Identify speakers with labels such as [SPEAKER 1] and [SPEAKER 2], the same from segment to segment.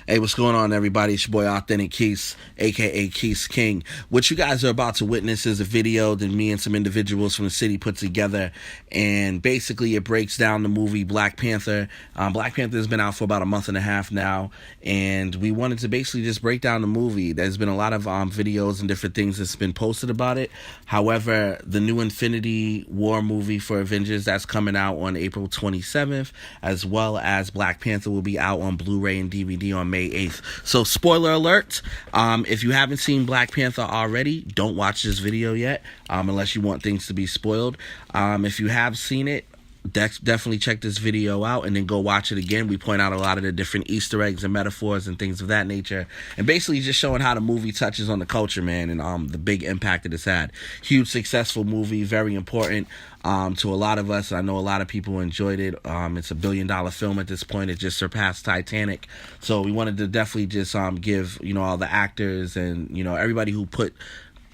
[SPEAKER 1] Hey, what's going on, everybody? It's your boy Authentic Quis, aka Quis King. What you guys are about to witness is a video that me and some individuals from the city put together, and basically it breaks down the movie Black Panther. Black Panther has been out for about a month and a half now, and we wanted to basically just break down the movie. There's been a lot of videos and different things that's been posted about it. However, the new Infinity War movie for Avengers that's coming out on April 27th, as well as Black Panther will be out on Blu-ray and DVD on May 8th. So spoiler alert, if you haven't seen Black Panther already, don't watch this video yet, unless you want things to be spoiled. If you have seen it, definitely check this video out and then go watch it again. We point out a lot of the different Easter eggs and metaphors and things of that nature, and basically just showing how the movie touches on the culture, man, and the big impact that it's had. Huge successful movie, very important to a lot of us. I know a lot of people enjoyed it. It's a $1 billion film at this point. It just surpassed Titanic. So we wanted to definitely just give all the actors and everybody who put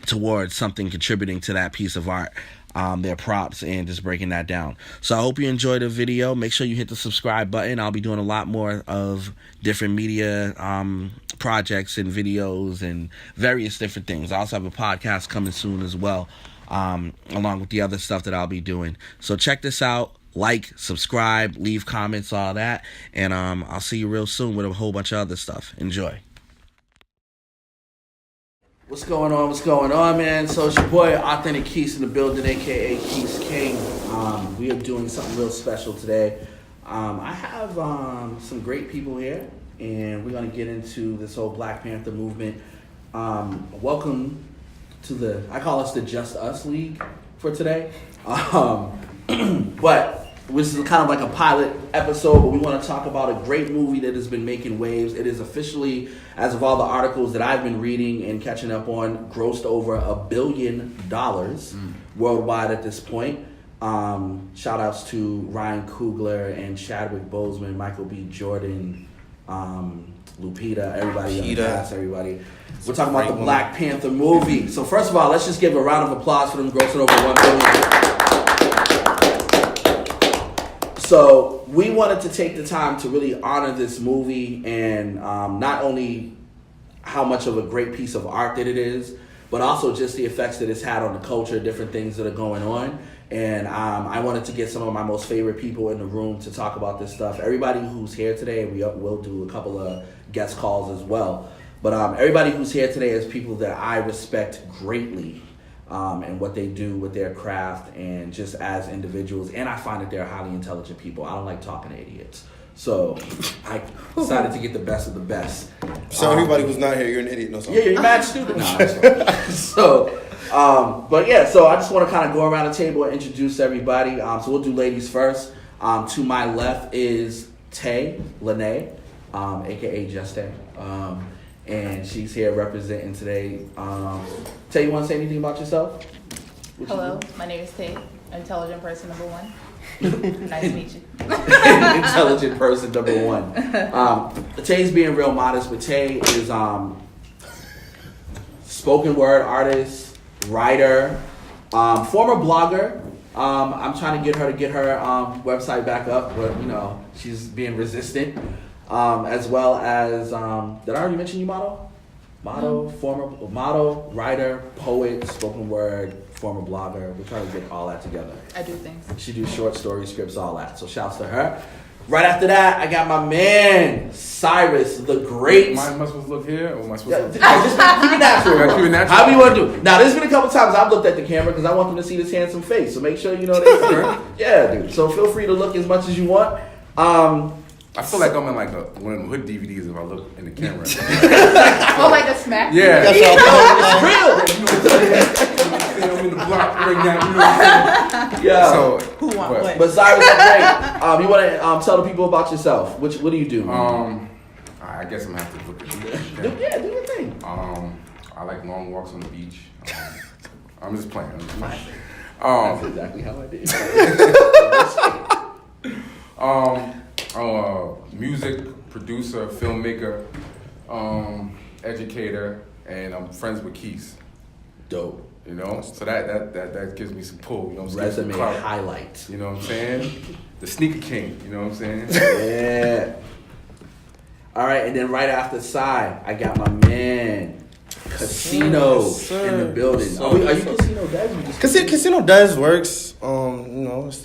[SPEAKER 1] towards something contributing to that piece of art, their props, and just breaking that down. So I hope you enjoyed the video. Make sure you hit the subscribe button. I'll be doing a lot more of different media projects and videos and various different things. I also have a podcast coming soon as well, along with the other stuff that I'll be doing. So check this out. Like, subscribe, leave comments, all that. And I'll see you real soon with a whole bunch of other stuff. Enjoy. What's going on, man? So it's your boy Authentic Quis in the building, aka Quis King. We are doing something real special today. I have some great people here, and we're going to get into this whole Black Panther movement. Welcome to I call us the Just Us League for today. But this is kind of like a pilot episode, but we want to talk about a great movie that has been making waves. It is officially, as of all the articles that I've been reading and catching up on, grossed over $1 billion worldwide at this point. Shout outs to Ryan Coogler and Chadwick Boseman, Michael B. Jordan, Lupita, everybody on the cast, everybody. We're talking about the Black Panther movie. So first of all, let's just give a round of applause for them grossing over $1 billion. So we wanted to take the time to really honor this movie, and not only how much of a great piece of art that it is, but also just the effects that it's had on the culture, different things that are going on. And I wanted to get some of my most favorite people in the room to talk about this stuff. Everybody who's here today, we will do a couple of guest calls as well. But everybody who's here today is people that I respect greatly. And what they do with their craft and just as individuals. And I find that they're highly intelligent people. I don't like talking to idiots. So I decided to get the best of the best.
[SPEAKER 2] So everybody who's not here, you're an idiot. No,
[SPEAKER 1] yeah, you're mad stupid. So I just want to kind of go around the table and introduce everybody. So we'll do ladies first. To my left is Tay'Lanee, a.k.a. Just Tay. And she's here representing today. Tay, you want to say anything about yourself?
[SPEAKER 3] Hello, my name is Tay, intelligent person number one. Nice to meet you.
[SPEAKER 1] Intelligent person number one. Tay's being real modest, but Tay is spoken word artist, writer, former blogger. I'm trying to get her website back up, but she's being resistant. As well as, did I already mention you, model? Former model, writer, poet, spoken word, former blogger. We're trying to get all that together.
[SPEAKER 3] I do things.
[SPEAKER 1] She do short story scripts, all that. So shouts to her. Right after that, I got my man, Cyrus Tha Great.
[SPEAKER 4] Am I supposed to look here, or am I supposed to look
[SPEAKER 1] just keep it natural.
[SPEAKER 4] Keep it natural.
[SPEAKER 1] How do you want to do? Now, there's been a couple times I've looked at the camera because I want them to see this handsome face. So make sure you know they yeah, dude. So feel free to look as much as you want.
[SPEAKER 4] I feel like I'm in like one of them hood DVDs if I look in the camera.
[SPEAKER 3] Oh, like a smack?
[SPEAKER 4] Yeah.
[SPEAKER 1] It's real.
[SPEAKER 4] I'm in the block right now. You know what I'm saying?
[SPEAKER 1] Yeah.
[SPEAKER 4] So,
[SPEAKER 3] who want what?
[SPEAKER 1] But Cyrus Tha Great, you want to tell the people about yourself? What do you do?
[SPEAKER 4] I guess I'm gonna have to look at you.
[SPEAKER 1] Yeah, do your thing.
[SPEAKER 4] I like long walks on the beach. I'm just playing.
[SPEAKER 1] That's exactly how I did.
[SPEAKER 4] Music producer, filmmaker, educator, and I'm friends with Quis.
[SPEAKER 1] Dope.
[SPEAKER 4] So that gives me some pull.
[SPEAKER 1] Resume highlight.
[SPEAKER 4] You know what I'm saying? The sneaker king. You know what I'm saying?
[SPEAKER 1] Yeah. All right, and then right after Psy, I got my man Casino in the building. Are you Casino Des?
[SPEAKER 2] Casino Des works. It's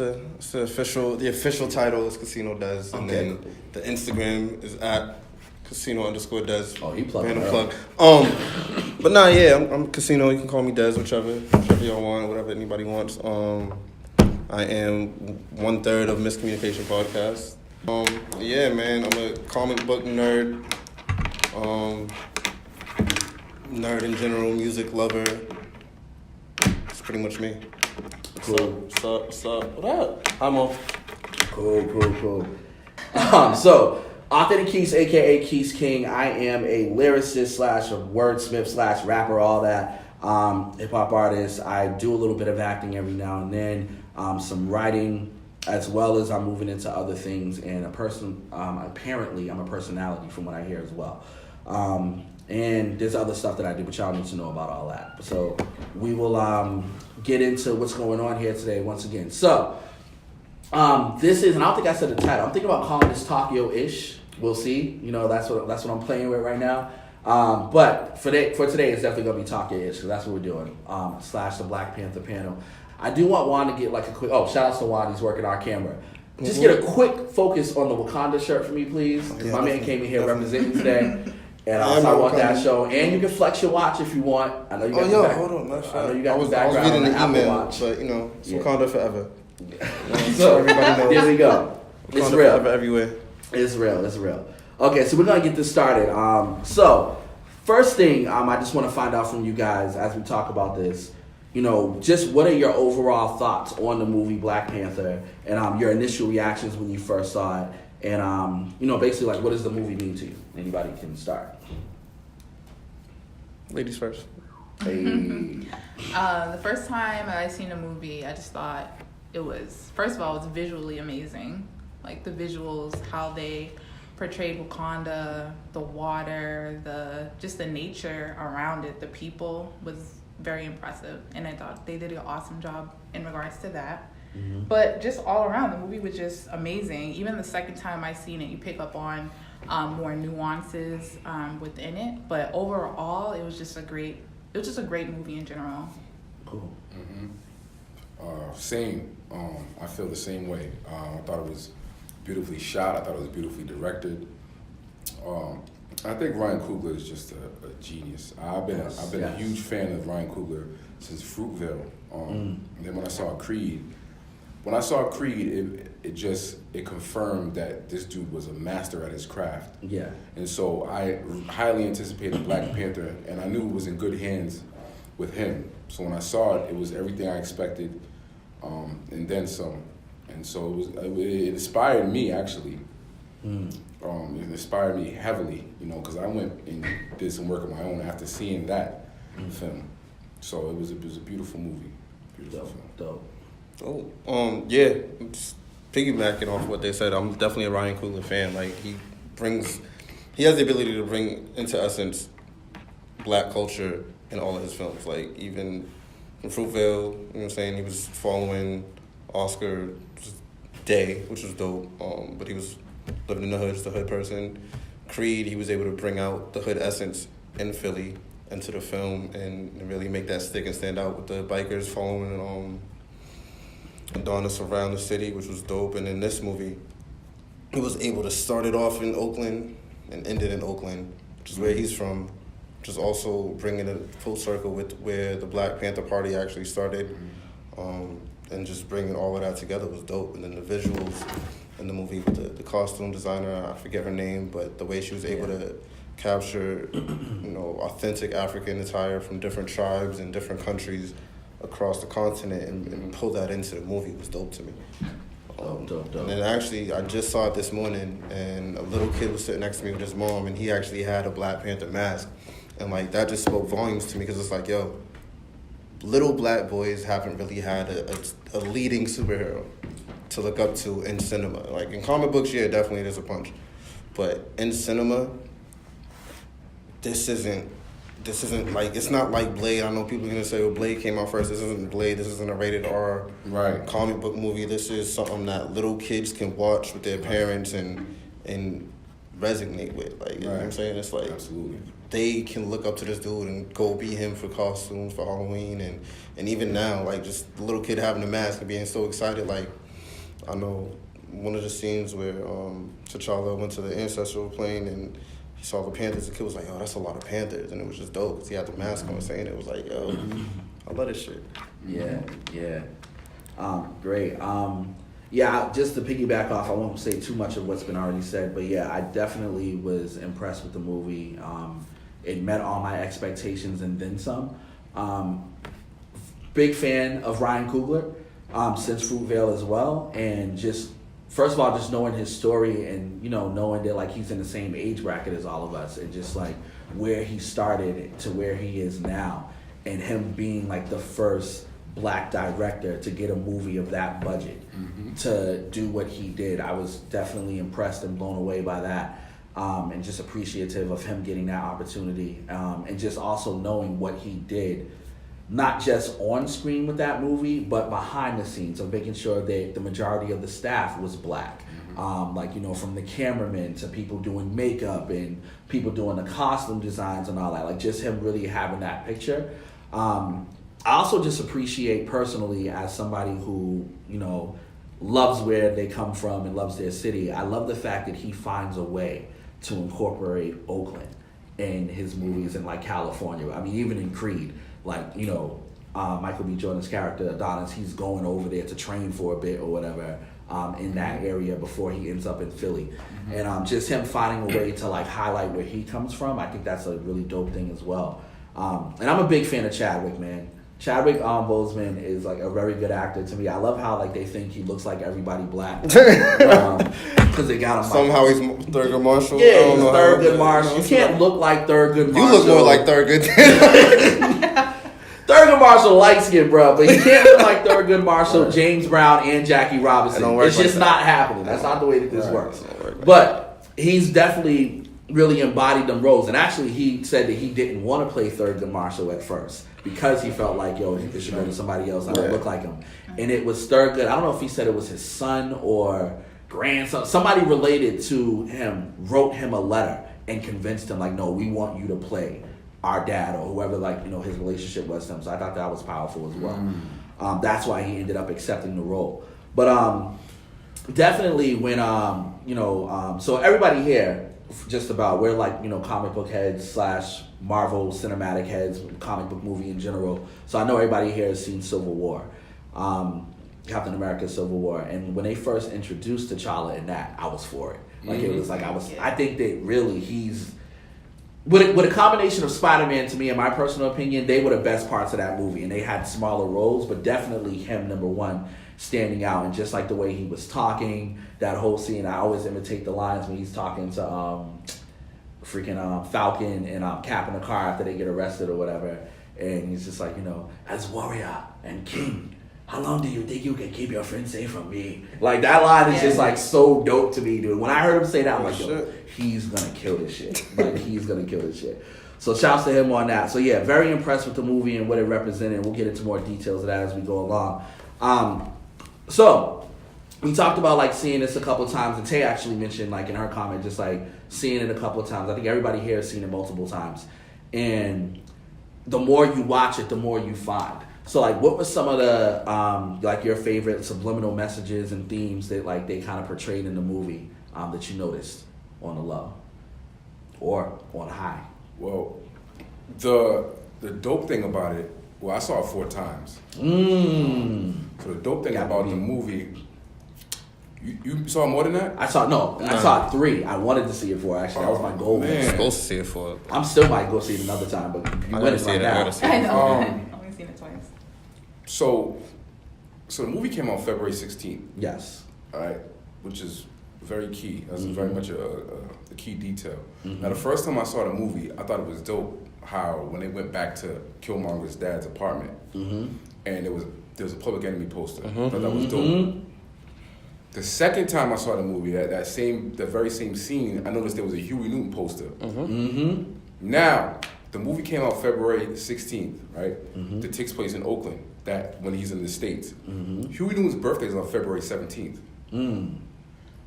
[SPEAKER 2] the official title is Casino Des, and then the Instagram is at Casino_Des.
[SPEAKER 1] Oh, he plugged it
[SPEAKER 2] plug. But nah, yeah, I'm Casino. You can call me Des, whichever y'all want, whatever anybody wants. I am 1/3 of Miscommunication Podcast. Yeah, man, I'm a comic book nerd. Nerd in general, music lover. It's pretty much me.
[SPEAKER 1] Cool.
[SPEAKER 2] What's up? What up? I'm off.
[SPEAKER 1] Cool. So, Authenic Quis, a.k.a. Quis King. I am a lyricist / a wordsmith / rapper, all that. Hip-hop artist. I do a little bit of acting every now and then. Some writing, as well as I'm moving into other things. And apparently, I'm a personality from what I hear as well. And there's other stuff that I do, but y'all need to know about all that. So we will get into what's going on here today once again. So this is, and I don't think I said the title. I'm thinking about calling this Tokyo-ish. We'll see. That's what I'm playing with right now. But for today, it's definitely gonna be Tokyo-ish because that's what we're doing. / the Black Panther panel. I do want Juan to get like a quick. Oh, shout out to Juan. He's working our camera. Just get a quick focus on the Wakanda shirt for me, please. My man came in here representing today. And I want that show. And you can flex your watch if you want. I know you got
[SPEAKER 2] hold on.
[SPEAKER 1] I know you got the
[SPEAKER 2] I was
[SPEAKER 1] background
[SPEAKER 2] reading
[SPEAKER 1] on the
[SPEAKER 2] the
[SPEAKER 1] Apple
[SPEAKER 2] email,
[SPEAKER 1] Watch.
[SPEAKER 2] but it's Wakanda forever.
[SPEAKER 1] So
[SPEAKER 2] everybody knows.
[SPEAKER 1] there we go. It's
[SPEAKER 2] Wakanda
[SPEAKER 1] real.
[SPEAKER 2] forever everywhere.
[SPEAKER 1] It's real. Okay, so we're gonna get this started. So first thing, I just want to find out from you guys as we talk about this. Just what are your overall thoughts on the movie Black Panther and your initial reactions when you first saw it, and basically like what does the movie mean to you? Anybody can start.
[SPEAKER 2] Ladies first.
[SPEAKER 1] Hey.
[SPEAKER 3] The first time I seen a movie, I just thought it was, first of all, it was visually amazing. Like the visuals, how they portrayed Wakanda, the water, just the nature around it, the people was very impressive. And I thought they did an awesome job in regards to that. Mm-hmm. But just all around, the movie was just amazing. Even the second time I seen it, you pick up on more nuances within it. But overall, it was just a great movie in general.
[SPEAKER 1] Cool.
[SPEAKER 4] Mm-hmm. Same. I feel the same way. I thought it was beautifully shot. I thought it was beautifully directed. I think Ryan Coogler is just a genius. I've been a huge fan of Ryan Coogler since Fruitvale. And then when I saw Creed, it confirmed that this dude was a master at his craft.
[SPEAKER 1] Yeah.
[SPEAKER 4] And so I highly anticipated Black Panther, and I knew it was in good hands with him. So when I saw it, it was everything I expected, and then some. And so it inspired me actually. It inspired me heavily, because I went and did some work of my own after seeing that film. So it was a beautiful movie. Beautiful film.
[SPEAKER 2] Dope. Yeah. Just piggybacking off what they said, I'm definitely a Ryan Coogler fan. Like he has the ability to bring into essence Black culture in all of his films. Like even in Fruitvale, he was following Oscar Day, which was dope. But he was living in the hood, just a hood person. Creed, he was able to bring out the hood essence in Philly into the film and really make that stick and stand out with the bikers following Adonis around the city, which was dope. And in this movie, he was able to start it off in Oakland and end it in Oakland, which is where he's from, which is also bringing it full circle with where the Black Panther Party actually started. And just bringing all of that together was dope. And then the visuals in the movie with the costume designer, I forget her name, but the way she was able to capture, authentic African attire from different tribes and different countries across the continent and pull that into the movie was dope to me.
[SPEAKER 1] Dope.
[SPEAKER 2] And then actually, I just saw it this morning, and a little kid was sitting next to me with his mom, and he actually had a Black Panther mask. And that just spoke volumes to me, because it's like, yo, little Black boys haven't really had a leading superhero to look up to in cinema. Like in comic books, yeah, definitely there's a bunch, but in cinema, this isn't like, it's not like Blade. I know people are gonna say, well, Blade came out first. This isn't Blade. This isn't a rated R comic book movie. This is something that little kids can watch with their parents and resonate with. Like, you know what I'm saying? It's like
[SPEAKER 4] absolutely,
[SPEAKER 2] they can look up to this dude and go be him for costumes for Halloween, and even now, like, just the little kid having a mask and being so excited. Like, I know one of the scenes where T'Challa went to the ancestral plane and he saw the Panthers. The kid was like, "Yo, that's a lot of Panthers," and it was just dope because he had the mask on, saying it was like, "Yo, I love this shit."
[SPEAKER 5] Yeah. Great. Yeah, just to piggyback off, I won't say too much of what's been already said, but yeah, I definitely was impressed with the movie. It met all my expectations and then some. Big fan of Ryan Coogler since Fruitvale as well, and just first of all, just knowing his story and knowing that like he's in the same age bracket as all of us, and just like where he started to where he is now, and him being like the first Black director to get a movie of that budget to do what he did. I was definitely impressed and blown away by that, and just appreciative of him getting that opportunity, and just also knowing what he did, not just on screen with that movie, but behind the scenes of making sure that the majority of the staff was Black. From the cameramen to people doing makeup and people doing the costume designs and all that, like just him really having that picture. I also just appreciate personally, as somebody who, loves where they come from and loves their city, I love the fact that he finds a way to incorporate Oakland in his movies in like California. I mean, even in Creed, like, Michael B. Jordan's character, Adonis, he's going over there to train for a bit or whatever in that area before he ends up in Philly. And just him finding a way to like highlight where he comes from, I think that's a really dope thing as well. And I'm a big fan of Chadwick, man. Chadwick Boseman is like a very good actor to me. I love how like they think he looks like everybody Black because they got him.
[SPEAKER 2] Somehow he's Thurgood Marshall.
[SPEAKER 5] Yeah, he's Thurgood Marshall. You can't look like Thurgood Marshall.
[SPEAKER 2] You look more like Thurgood.
[SPEAKER 5] Thurgood Marshall light skin, bro, but he can't look like Thurgood Marshall, James Brown, and Jackie Robinson. It's just not happening. That's not the way that this works. But he's definitely really embodied them roles. And actually, he said that he didn't want to play Thurgood Marshall at first because he felt like, this should go to somebody else. I don't look like him. And it was Thurgood. I don't know if he said it was his son or grandson. Somebody related to him wrote him a letter and convinced him, like, no, we want you to play our dad or whoever, like, his relationship was to him. So I thought that was powerful as well. That's why he ended up accepting the role. But definitely when, so everybody here, just about, we're like, comic book heads / Marvel cinematic heads, comic book movie in general. So I know everybody here has seen Civil War, Captain America Civil War. And when they first introduced T'Challa in that, I was for it. Like, it was like, I think that really he's, with a combination of Spider-Man, to me, in my personal opinion, they were the best parts of that movie. And they had smaller roles, but definitely him, number one, standing out. And just like the way he was talking, that whole scene, I always imitate the lines when he's talking to Falcon and Cap in the car after they get arrested or whatever. And he's just like, as warrior and king, how long do you think you can keep your friends safe from me? Like, that line is just like so dope to me, dude. When I heard him say that, I'm like, yo, he's gonna kill this shit. Like, he's gonna kill this shit. So shouts to him on that. So yeah, very impressed with the movie and what it represented. We'll get into more details of that as we go along. So we talked about like seeing this a couple times, and Tay actually mentioned like in her comment just like seeing it a couple of times. I think everybody here has seen it multiple times, and the more you watch it, the more you find. So like, what were some of the like your favorite subliminal messages and themes that like they kind of portrayed in the movie that you noticed on the low or on the high?
[SPEAKER 4] Well, the dope thing about it, well, I saw it 4 times. So the dope thing about the movie, you saw more than that?
[SPEAKER 5] I saw 3. I wanted to see it 4, actually. That was my goal.
[SPEAKER 2] Man. Supposed to see it 4.
[SPEAKER 5] I'm still might go see it another time, but you went it right now.
[SPEAKER 3] I know. I've only seen it twice.
[SPEAKER 4] So the movie came out February 16th.
[SPEAKER 5] Yes.
[SPEAKER 4] All right, which is very key. That's very much a key detail. Now, the first time I saw the movie, I thought it was dope how when they went back to Killmonger's dad's apartment, and there was a Public Enemy poster. I thought that was dope. The second time I saw the movie, the very same scene, I noticed there was a Huey Newton poster. Now, the movie came out February 16th, right? That takes place in Oakland. That when he's in the States. Huey Newton's birthday is on February 17th.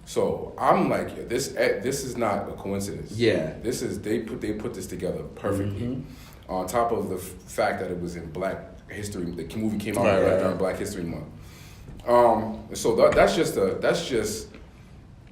[SPEAKER 4] So I'm like, this is not a coincidence.
[SPEAKER 5] Yeah.
[SPEAKER 4] This is they put this together perfectly. On top of the fact that it was in Black History, the movie came out during Black History Month. So that's just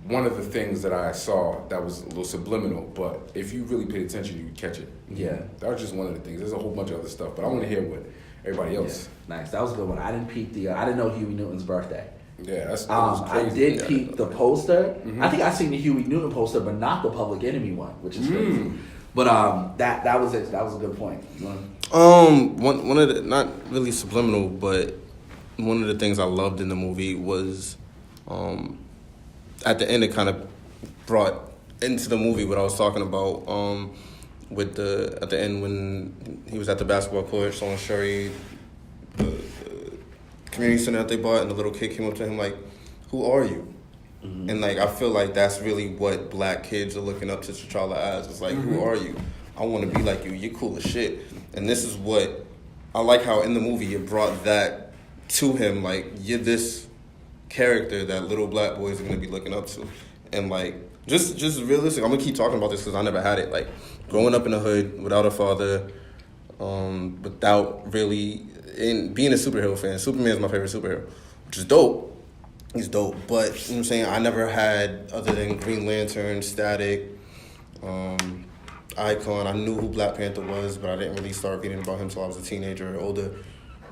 [SPEAKER 4] one of the things that I saw that was a little subliminal. But if you really paid attention, you catch it.
[SPEAKER 5] Yeah.
[SPEAKER 4] That was just one of the things. There's a whole bunch of other stuff, but I want to hear what everybody else.
[SPEAKER 5] Yeah. Nice. That was a good one. I didn't peep I didn't know Huey Newton's birthday.
[SPEAKER 4] Yeah, that was crazy.
[SPEAKER 5] I did peep the poster. I think I seen the Huey Newton poster, but not the Public Enemy one, which is crazy. But that was it. That was a good point.
[SPEAKER 2] One of the, not really subliminal, but one of the things I loved in the movie was, at the end it kind of brought into the movie what I was talking about. At the end when he was at the basketball court, showing Sherry the community center that they bought, and the little kid came up to him like, "Who are you?" And like I feel like that's really what Black kids are looking up to T'Challa as. It's like, who are you? I want to be like you. You're cool as shit. And this is what I like, how in the movie it brought that to him. Like, you're this character that little Black boys are gonna be looking up to. And like just realistic. I'm gonna keep talking about this because I never had it. Like growing up in the hood without a father, without really being a superhero fan. Superman is my favorite superhero, which is dope. He's dope, but you know what I'm saying, I never had, other than Green Lantern, Static, Icon. I knew who Black Panther was, but I didn't really start reading about him until I was a teenager or older.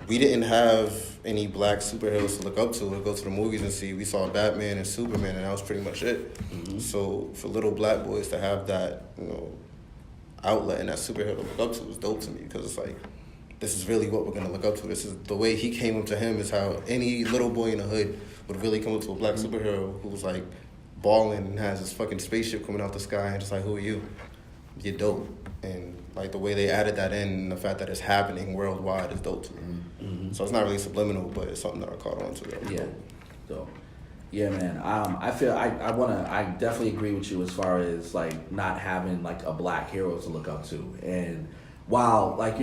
[SPEAKER 2] We didn't have any Black superheroes to look up to or go to the movies and see. We saw Batman and Superman, and that was pretty much it. So for little Black boys to have that, outlet and that superhero to look up to was dope to me, because it's like, this is really what we're gonna look up to. This is the way he came up to him, is how any little boy in the hood would really come up to a Black superhero who's like balling and has this fucking spaceship coming out the sky and just like, who are you? You're dope. And like the way they added that in, and the fact that it's happening worldwide is dope to me. So it's not really subliminal, but it's something that I caught on to.
[SPEAKER 5] Yeah. So, yeah, man. I feel I definitely agree with you as far as like not having like a Black hero to look up to. And while like,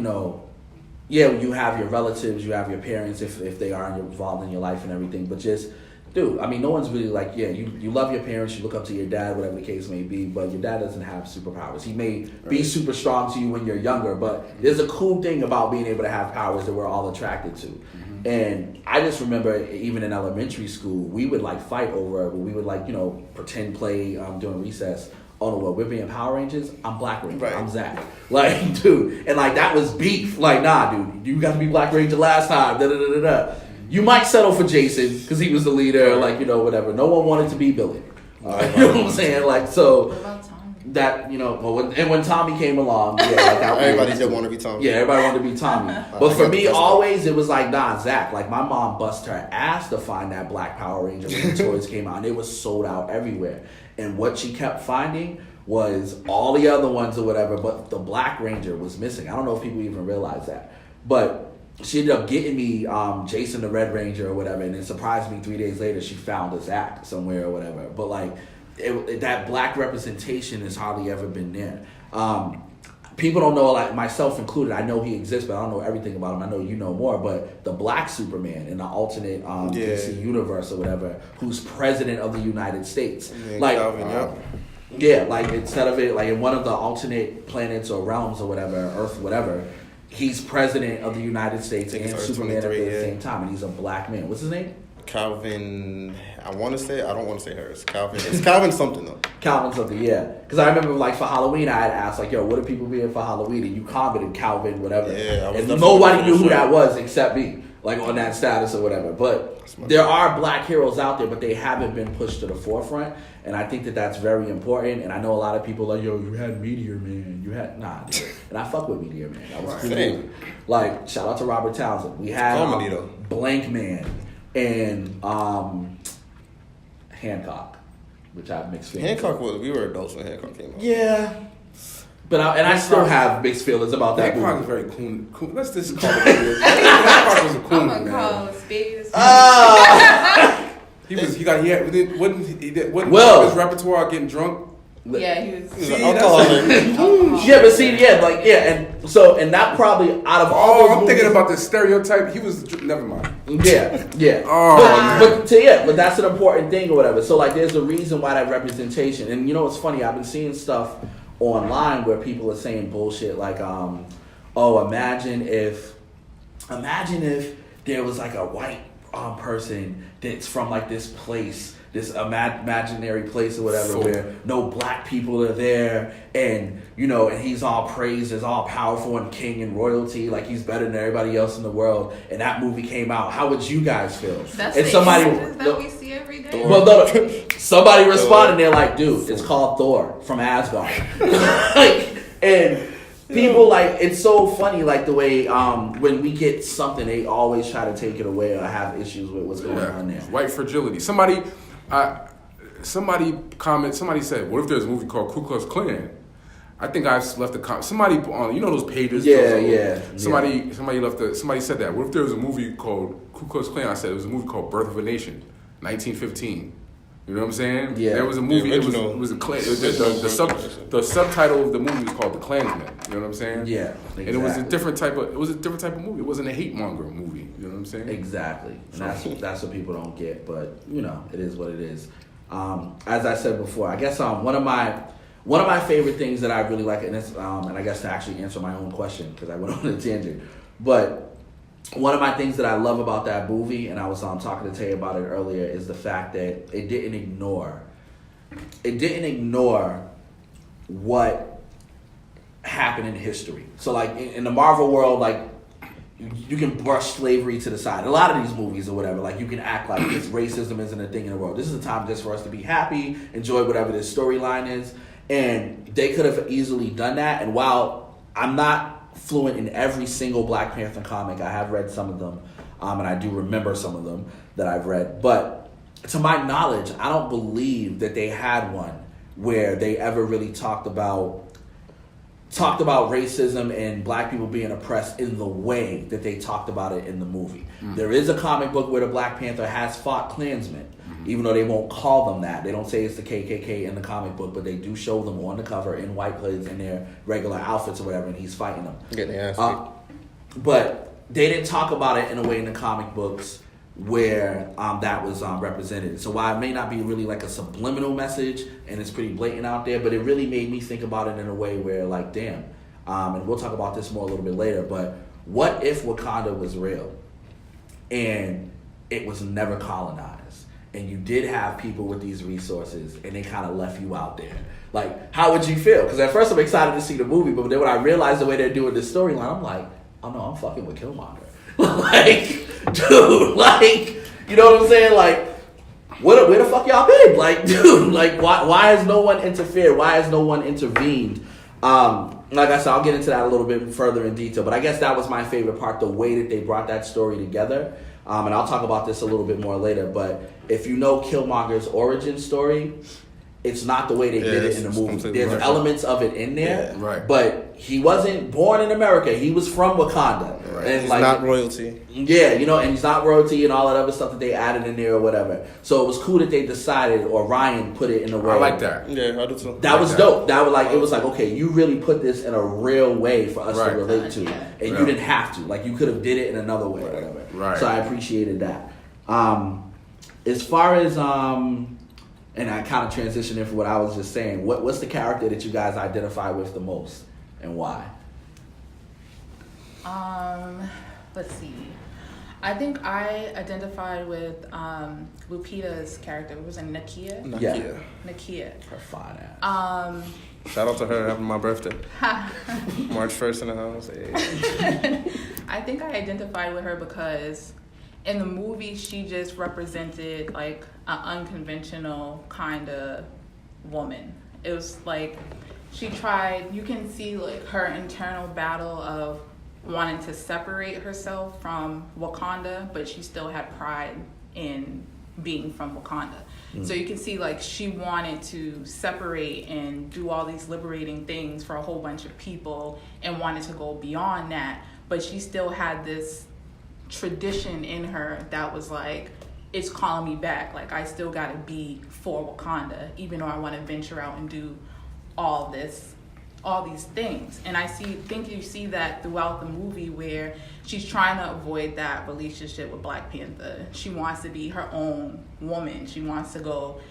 [SPEAKER 5] yeah, you have your relatives, you have your parents if they are involved in your life and everything, but just, dude, I mean, no one's really like, yeah, you love your parents, you look up to your dad, whatever the case may be, but your dad doesn't have superpowers. He may be super strong to you when you're younger, but there's a cool thing about being able to have powers that we're all attracted to. And I just remember even in elementary school, we would like fight over it, but we would like, pretend play during recess. Oh no, well, we're being Power Rangers. I'm Black Ranger. Right. I'm Zach. Like, dude, and like that was beef. Like, nah, dude, you got to be Black Ranger last time. Da da da da da. You might settle for Jason because he was the leader. Like, whatever. No one wanted to be Billy. You know what I'm saying? Like, so
[SPEAKER 3] What about Tommy?
[SPEAKER 5] that when Tommy came along, yeah, like that
[SPEAKER 2] everybody did want to be Tommy.
[SPEAKER 5] Yeah, everybody wanted to be Tommy. But for me, always it was like, nah, Zach. Like my mom bust her ass to find that Black Power Ranger when the toys came out, and it was sold out everywhere. And what she kept finding was all the other ones or whatever, but the Black Ranger was missing. I don't know if people even realize that. But she ended up getting me Jason the Red Ranger or whatever, and it surprised me 3 days later she found a Zach somewhere or whatever. But like, that Black representation has hardly ever been there. People don't know, like myself included, I know he exists, but I don't know everything about him. I know you know more, but the Black Superman in the alternate DC universe or whatever, who's president of the United States. Like, yeah, like instead of it, like in one of the alternate planets or realms or whatever, Earth, whatever, he's president of the United States and Superman at the same time, and he's a Black man. What's his name?
[SPEAKER 2] Calvin, I don't want to say Harris. Calvin, it's Calvin something though.
[SPEAKER 5] Calvin something, yeah. Because I remember like for Halloween, I had asked like, yo, what are people being for Halloween? And you commented Calvin, whatever.
[SPEAKER 2] Yeah,
[SPEAKER 5] and nobody knew who that was except me, like on that status or whatever. But there are Black heroes out there, but they haven't been pushed to the forefront. And I think that that's very important. And I know a lot of people like, yo, you had Meteor Man. You had, nah, dude. And I fuck with Meteor Man. That was cool. Like, shout out to Robert Townsend. We had Blank Man and Hancock, which I have mixed feelings.
[SPEAKER 2] We were adults when Hancock came out.
[SPEAKER 5] Yeah. But I still have mixed feelings about that movie.
[SPEAKER 4] Hancock is very cool. Let's just call it. Hancock was a cool man.
[SPEAKER 3] I'm gonna call Space.
[SPEAKER 4] Wasn't his repertoire getting drunk?
[SPEAKER 3] Yeah, he was.
[SPEAKER 2] Alcoholic.
[SPEAKER 5] Yeah, but see, and that probably out of all.
[SPEAKER 4] I'm thinking about the stereotype. He was never mind.
[SPEAKER 5] Yeah. But that's an important thing or whatever. So like, there's a reason why that representation. And you know, it's funny. I've been seeing stuff online where people are saying bullshit like, imagine if there was like a white person that's from like this place, this imaginary place or whatever, where no black people are there, and you know, and he's all praised as all powerful and king and royalty, like he's better than everybody else in the world. And that movie came out. How would you guys feel?
[SPEAKER 3] That's
[SPEAKER 5] and
[SPEAKER 3] the
[SPEAKER 5] somebody
[SPEAKER 3] that we see every day.
[SPEAKER 5] Well, no, somebody responded. They're like, dude, it's called Thor from Asgard. And people like, it's so funny, like the way when we get something, they always try to take it away or have issues with what's going on there.
[SPEAKER 4] White fragility. Somebody said, what if there's a movie called Ku Klux Klan? I think I've left a comment. Somebody on, you know those pages. Somebody said that. What if there was a movie called Ku Klux Klan? I said it was a movie called Birth of a Nation, 1915. You know what I'm saying? Yeah. There was a movie. It was a Klan. The subtitle of the movie was called The Klansman. You know what I'm saying?
[SPEAKER 5] Yeah. Exactly.
[SPEAKER 4] And it was a different type of movie. It wasn't a hate monger movie. You know what I'm saying?
[SPEAKER 5] Exactly. And that's what people don't get. But you know, it is what it is. As I said before, I guess one of my favorite things that I really like, and it's and I guess to actually answer my own question because I went on a tangent, but one of my things that I love about that movie, and I was talking to Tay about it earlier, is the fact that it didn't ignore what happened in history. So like in the Marvel world, like you can brush slavery to the side. A lot of these movies or whatever, like you can act like this racism isn't a thing in the world. This is a time just for us to be happy, enjoy whatever this storyline is. And they could have easily done that. And while I'm not fluent in every single Black Panther comic, I have read some of them, and I do remember some of them that I've read. But to my knowledge, I don't believe that they had one where they ever really talked about racism and Black people being oppressed in the way that they talked about it in the movie. There is a comic book where the Black Panther has fought Klansmen, even though they won't call them that. They don't say it's the KKK in the comic book, but they do show them on the cover in white hoods in their regular outfits or whatever, and he's fighting them. But they didn't talk about it in a way in the comic books where that was represented. So while it may not be really like a subliminal message and it's pretty blatant out there, but it really made me think about it in a way where like, damn, and we'll talk about this more a little bit later, but what if Wakanda was real and it was never colonized and you did have people with these resources and they kind of left you out there? Like, how would you feel? Because at first I'm excited to see the movie, but then when I realized the way they're doing this storyline, I'm like, oh no, I'm fucking with Killmonger. Like, dude, like, you know what I'm saying? Like, where the fuck y'all been? Like, dude, like, why has no one interfered? Why has no one intervened? Like I said, I'll get into that a little bit further in detail, but I guess that was my favorite part, the way that they brought that story together. And I'll talk about this a little bit more later, but if you know Killmonger's origin story, it's not the way they did it in the movie. There's elements of it in there, but he wasn't born in America. He was from Wakanda. And
[SPEAKER 2] he's
[SPEAKER 5] like,
[SPEAKER 2] not royalty.
[SPEAKER 5] Yeah, you know, and he's not royalty and all that other stuff that they added in there or whatever. So it was cool that they decided, or Ryan put it in a way.
[SPEAKER 4] I like that.
[SPEAKER 2] Yeah, I do too.
[SPEAKER 5] That was dope. That was like, it was like, okay, you really put this in a real way for us to relate to, and you didn't have to. Like, you could have did it in another way or whatever.
[SPEAKER 4] Right.
[SPEAKER 5] So I appreciated that. As far as and I kind of transitioned in for what I was just saying. What's the character that you guys identify with the most, and why?
[SPEAKER 3] Let's see. I think I identified with Lupita's character. It was a Nakia. Nakia.
[SPEAKER 5] Her fine ass.
[SPEAKER 2] Shout out to her having my birthday. March 1st in the house. Hey.
[SPEAKER 3] I think I identified with her because in the movie she just represented like an unconventional kind of woman. It was like she tried, you can see like her internal battle of wanting to separate herself from Wakanda, but she still had pride in being from Wakanda. So you can see like she wanted to separate and do all these liberating things for a whole bunch of people and wanted to go beyond that, but she still had this tradition in her that was like, it's calling me back. Like, I still gotta be for Wakanda, even though I want to venture out and do all this all these things. And think you see that throughout the movie where she's trying to avoid that relationship with Black Panther. She wants to be her own woman. She wants to go,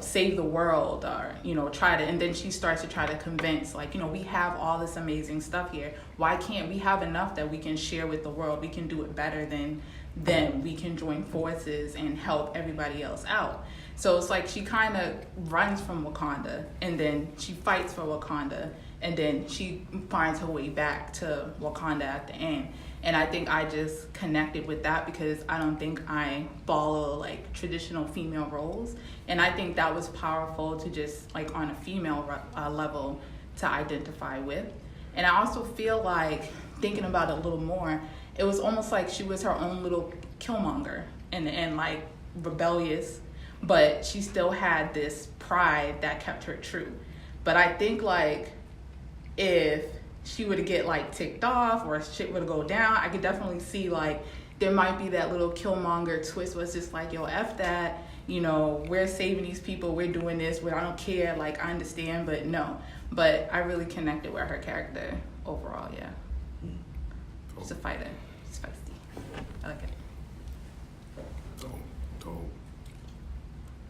[SPEAKER 3] save the world, or, and then she starts to try to convince, we have all this amazing stuff here. Why can't we have enough that we can share with the world? We can do it better than them. We can join forces and help everybody else out. So it's like she kind of runs from Wakanda, and then she fights for Wakanda, and then she finds her way back to Wakanda at the end. And I think I just connected with that because I don't think I follow traditional female roles. And I think that was powerful to just on a female level to identify with. And I also feel like, thinking about it a little more, it was almost like she was her own little Killmonger and rebellious, but she still had this pride that kept her true. But I think if she were to get ticked off or shit were to go down, I could definitely see there might be that little Killmonger twist was just yo, F that, we're saving these people, we're doing this, I don't care, I understand, but no. But I really connected with her character overall, yeah. She's a fighter. She's feisty. I like it.
[SPEAKER 4] Dope.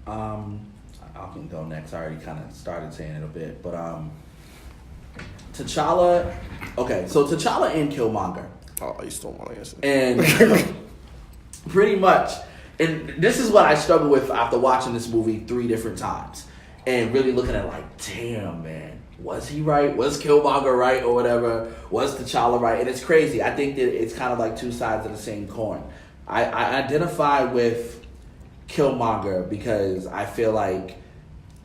[SPEAKER 5] I can go next. I already kind of started saying it a bit, but T'Challa. Okay, so T'Challa and Killmonger.
[SPEAKER 2] Oh, you still want to answer?
[SPEAKER 5] And pretty much, and this is what I struggle with after watching this movie 3 different times, and really looking at damn man, was he right? Was Killmonger right or whatever? Was T'Challa right? And it's crazy. I think that it's kind of 2 sides of the same coin. I identify with Killmonger because I feel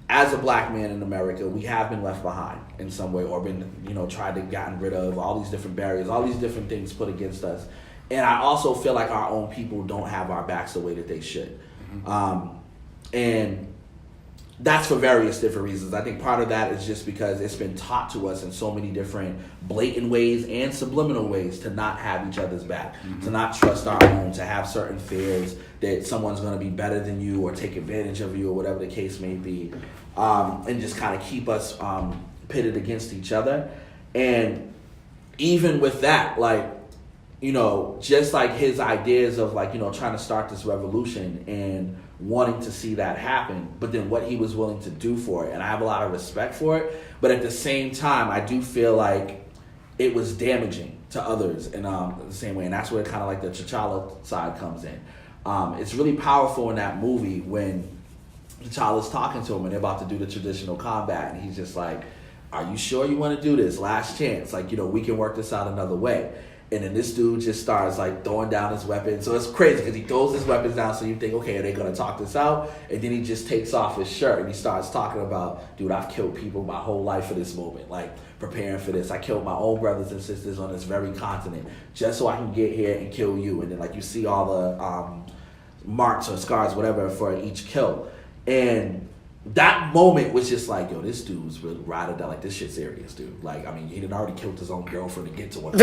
[SPEAKER 5] as a Black man in America, we have been left behind in some way, or been, tried to gotten rid of, all these different barriers, all these different things put against us. And I also feel our own people don't have our backs the way that they should. Mm-hmm. And that's for various different reasons. I think part of that is just because it's been taught to us in so many different blatant ways and subliminal ways to not have each other's back, to not trust our own, to have certain fears that someone's going to be better than you or take advantage of you or whatever the case may be, and just kind of keep us pitted against each other. And even with that, just his ideas of trying to start this revolution and wanting to see that happen, but then what he was willing to do for it. And I have a lot of respect for it, but at the same time, I do feel it was damaging to others in the same way. And that's where kind of the T'Challa side comes in. It's really powerful in that movie when T'Challa's talking to him and they're about to do the traditional combat, and he's just are you sure you want to do this? Last chance. We can work this out another way. And then this dude just starts throwing down his weapons. So it's crazy because he throws his weapons down, so you think, okay, are they going to talk this out? And then he just takes off his shirt and he starts talking about, dude, I've killed people my whole life for this moment, preparing for this. I killed my own brothers and sisters on this very continent just so I can get here and kill you. And then you see all the marks or scars, whatever, for each kill. And that moment was just yo, this dude's really ride or die. This shit's serious, dude. He had already killed his own girlfriend to get to one.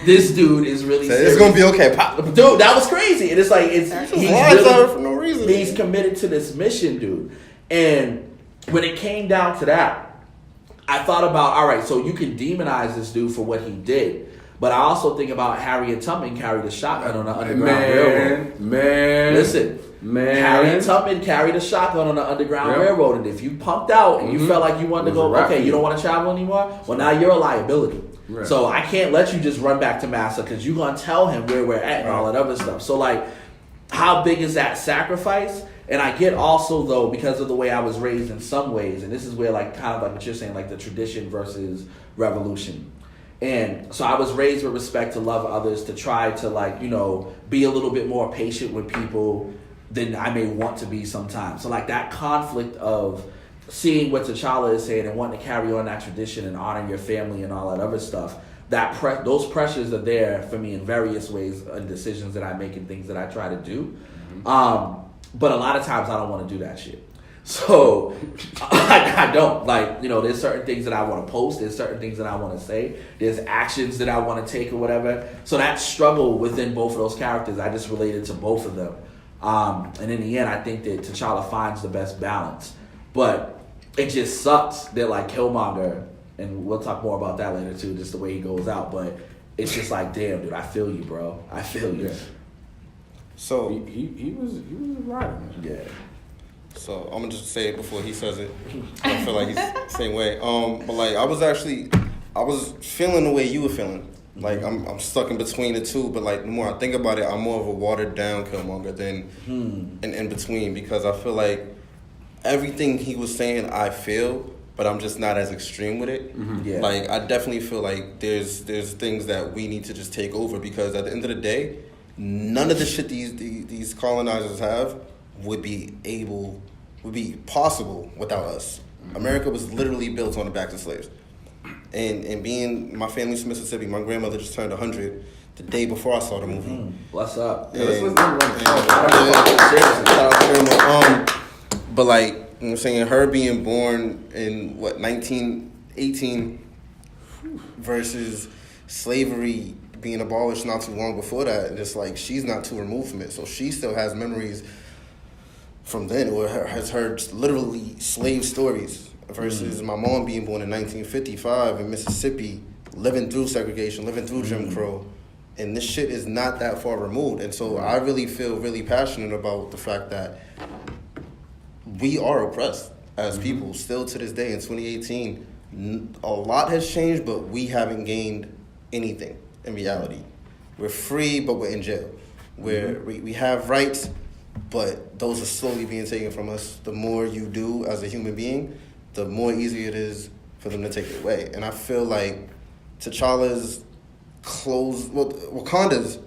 [SPEAKER 5] This dude is really serious.
[SPEAKER 2] It's gonna be okay, Pop.
[SPEAKER 5] Dude, that was crazy. And he's really,
[SPEAKER 2] for no reason.
[SPEAKER 5] He's committed to this mission, dude. And when it came down to that, I thought about, all right, so you can demonize this dude for what he did. But I also think about Harriet Tubman carried a shotgun on the Underground Railroad. Listen. Harriet Tubman carried a shotgun on the Underground Railroad, and if you pumped out and you felt you wanted to go, okay, you don't want to travel anymore, well, now you're a liability. Right. So I can't let you just run back to Massa because you're going to tell him where we're at and all that other stuff. So, how big is that sacrifice? And I get also, though, because of the way I was raised in some ways, and this is where, kind of what you're saying, the tradition versus revolution. And so I was raised with respect to love others, to try to, be a little bit more patient with people than I may want to be sometimes. So that conflict of seeing what T'Challa is saying and wanting to carry on that tradition and honoring your family and all that other stuff, those pressures are there for me in various ways and decisions that I make and things that I try to do. But a lot of times I don't want to do that shit. So I don't there's certain things that I want to post. There's certain things that I want to say. There's actions that I want to take or whatever. So that struggle within both of those characters, I just related to both of them. And in the end, I think that T'Challa finds the best balance. But it just sucks that like Killmonger, and we'll talk more about that later too, just the way he goes out. But it's just like, damn, dude, I feel you, bro. I feel you.
[SPEAKER 2] So
[SPEAKER 4] he was a rider, man.
[SPEAKER 5] Yeah.
[SPEAKER 2] So I'm gonna just say it before he says it. I feel like he's the same way. But like I was feeling the way you were feeling. Like I'm stuck in between the two. But like the more I think about it, I'm more of a watered down Killmonger than in between, because I feel like everything he was saying I feel, but I'm just not as extreme with it.
[SPEAKER 5] Yeah.
[SPEAKER 2] Like I definitely feel like there's things that we need to just take over, because at the end of the day, none of the shit these colonizers have would be possible without us. America was literally built on the backs of slaves. And being, my family's from Mississippi, my grandmother just turned 100 the day before I saw the movie.
[SPEAKER 5] Bless up.
[SPEAKER 2] And, but like, you know what I'm saying, her being born in 1918 versus slavery being abolished not too long before that, and it's like she's not too removed from it, so she still has memories from then, or has heard literally slave stories, versus my mom being born in 1955 in Mississippi, living through segregation, living through Jim Crow, and this shit is not that far removed. And so I really feel really passionate about the fact that we are oppressed as people still to this day in 2018. A lot has changed, but we haven't gained anything in reality. We're free, but we're in jail. We have rights, but those are slowly being taken from us. The more you do as a human being, the more easy it is for them to take it away. And I feel like T'Challa's Wakanda's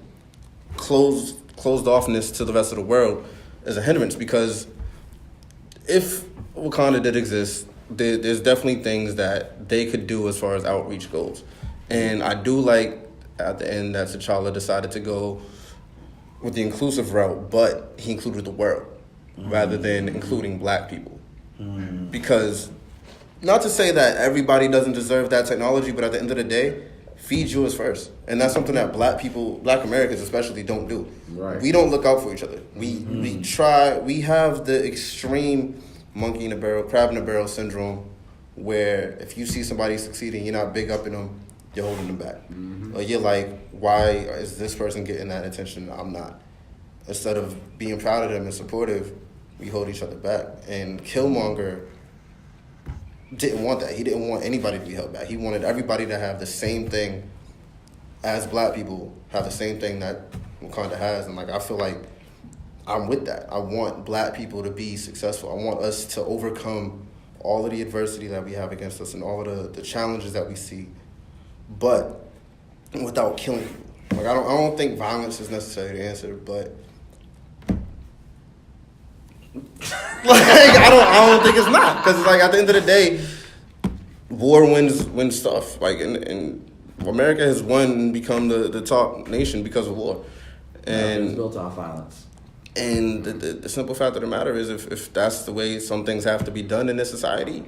[SPEAKER 2] closed offness to the rest of the world is a hindrance, because if Wakanda did exist, there's definitely things that they could do as far as outreach goes. And I do like at the end that T'Challa decided to go with the inclusive route, but he included the world rather than including black people. Because, not to say that everybody doesn't deserve that technology, but at the end of the day, feed yours first. And that's something that black Americans especially, don't do.
[SPEAKER 4] Right.
[SPEAKER 2] We don't look out for each other. We try, we have the extreme monkey in a barrel, crab in a barrel syndrome, where if you see somebody succeeding, you're not big upping them, you're holding them back. Or you're like, why is this person getting that attention? I'm not. Instead of being proud of them and supportive, we hold each other back. And Killmonger didn't want that. He didn't want anybody to be held back. He wanted everybody to have the same thing as black people, have the same thing that Wakanda has. And like, I feel like I'm with that. I want black people to be successful. I want us to overcome all of the adversity that we have against us and all of the challenges that we see, but without killing people. Like, I don't think violence is necessarily the answer, but like, I don't think it's not, because like at the end of the day, war wins stuff. Like, and America has won and become the top nation because of war, and
[SPEAKER 5] it's built on violence.
[SPEAKER 2] And the simple fact of the matter is, if that's the way some things have to be done in this society,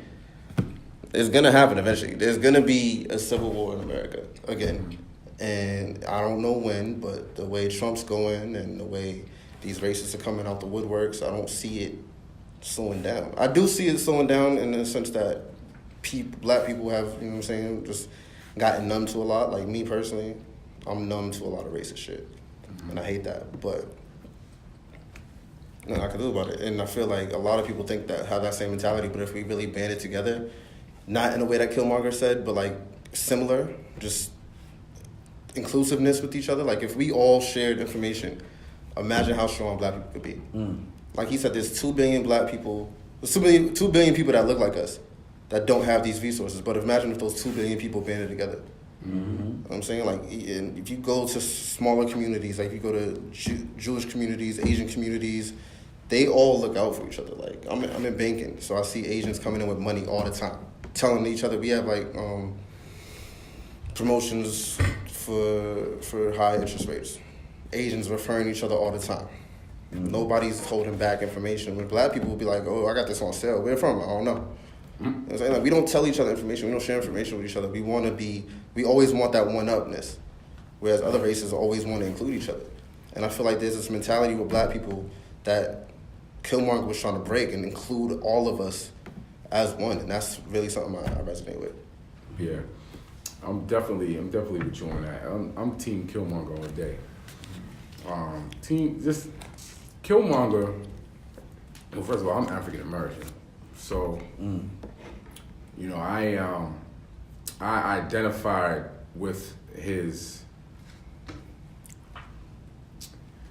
[SPEAKER 2] it's gonna happen eventually. There's gonna be a civil war in America again, and I don't know when, but the way Trump's going and the way these racists are coming out the woodworks, I don't see it slowing down. I do see it slowing down in the sense that black people have, you know what I'm saying, just gotten numb to a lot. Like me personally, I'm numb to a lot of racist shit, and I hate that, but nothing I can do about it. And I feel like a lot of people have that same mentality, but if we really band it together, not in a way that Killmonger said, but like similar, just inclusiveness with each other. Like if we all shared information, imagine how strong black people could be. Like he said, there's 2 billion black people, there's 2 billion people that look like us that don't have these resources. But imagine if those 2 billion people banded together. You know what I'm saying? Like, and if you go to smaller communities, like you go to Jewish communities, Asian communities, they all look out for each other. Like I'm in banking, so I see Asians coming in with money all the time, telling each other. We have like promotions for high interest rates. Asians referring each other all the time. Nobody's holding back information. When black people will be like, "Oh, I got this on sale. Where from? I don't know." You know what I'm saying? Like, we don't tell each other information. We don't share information with each other. We always want that one-upness, whereas other races always want to include each other. And I feel like there's this mentality with black people that Killmonger was trying to break and include all of us as one, and that's really something I resonate with.
[SPEAKER 4] Yeah, I'm definitely with you on that. I'm Team Killmonger all day. Just Killmonger. Well, first of all, I'm African American, so you know I identified with his.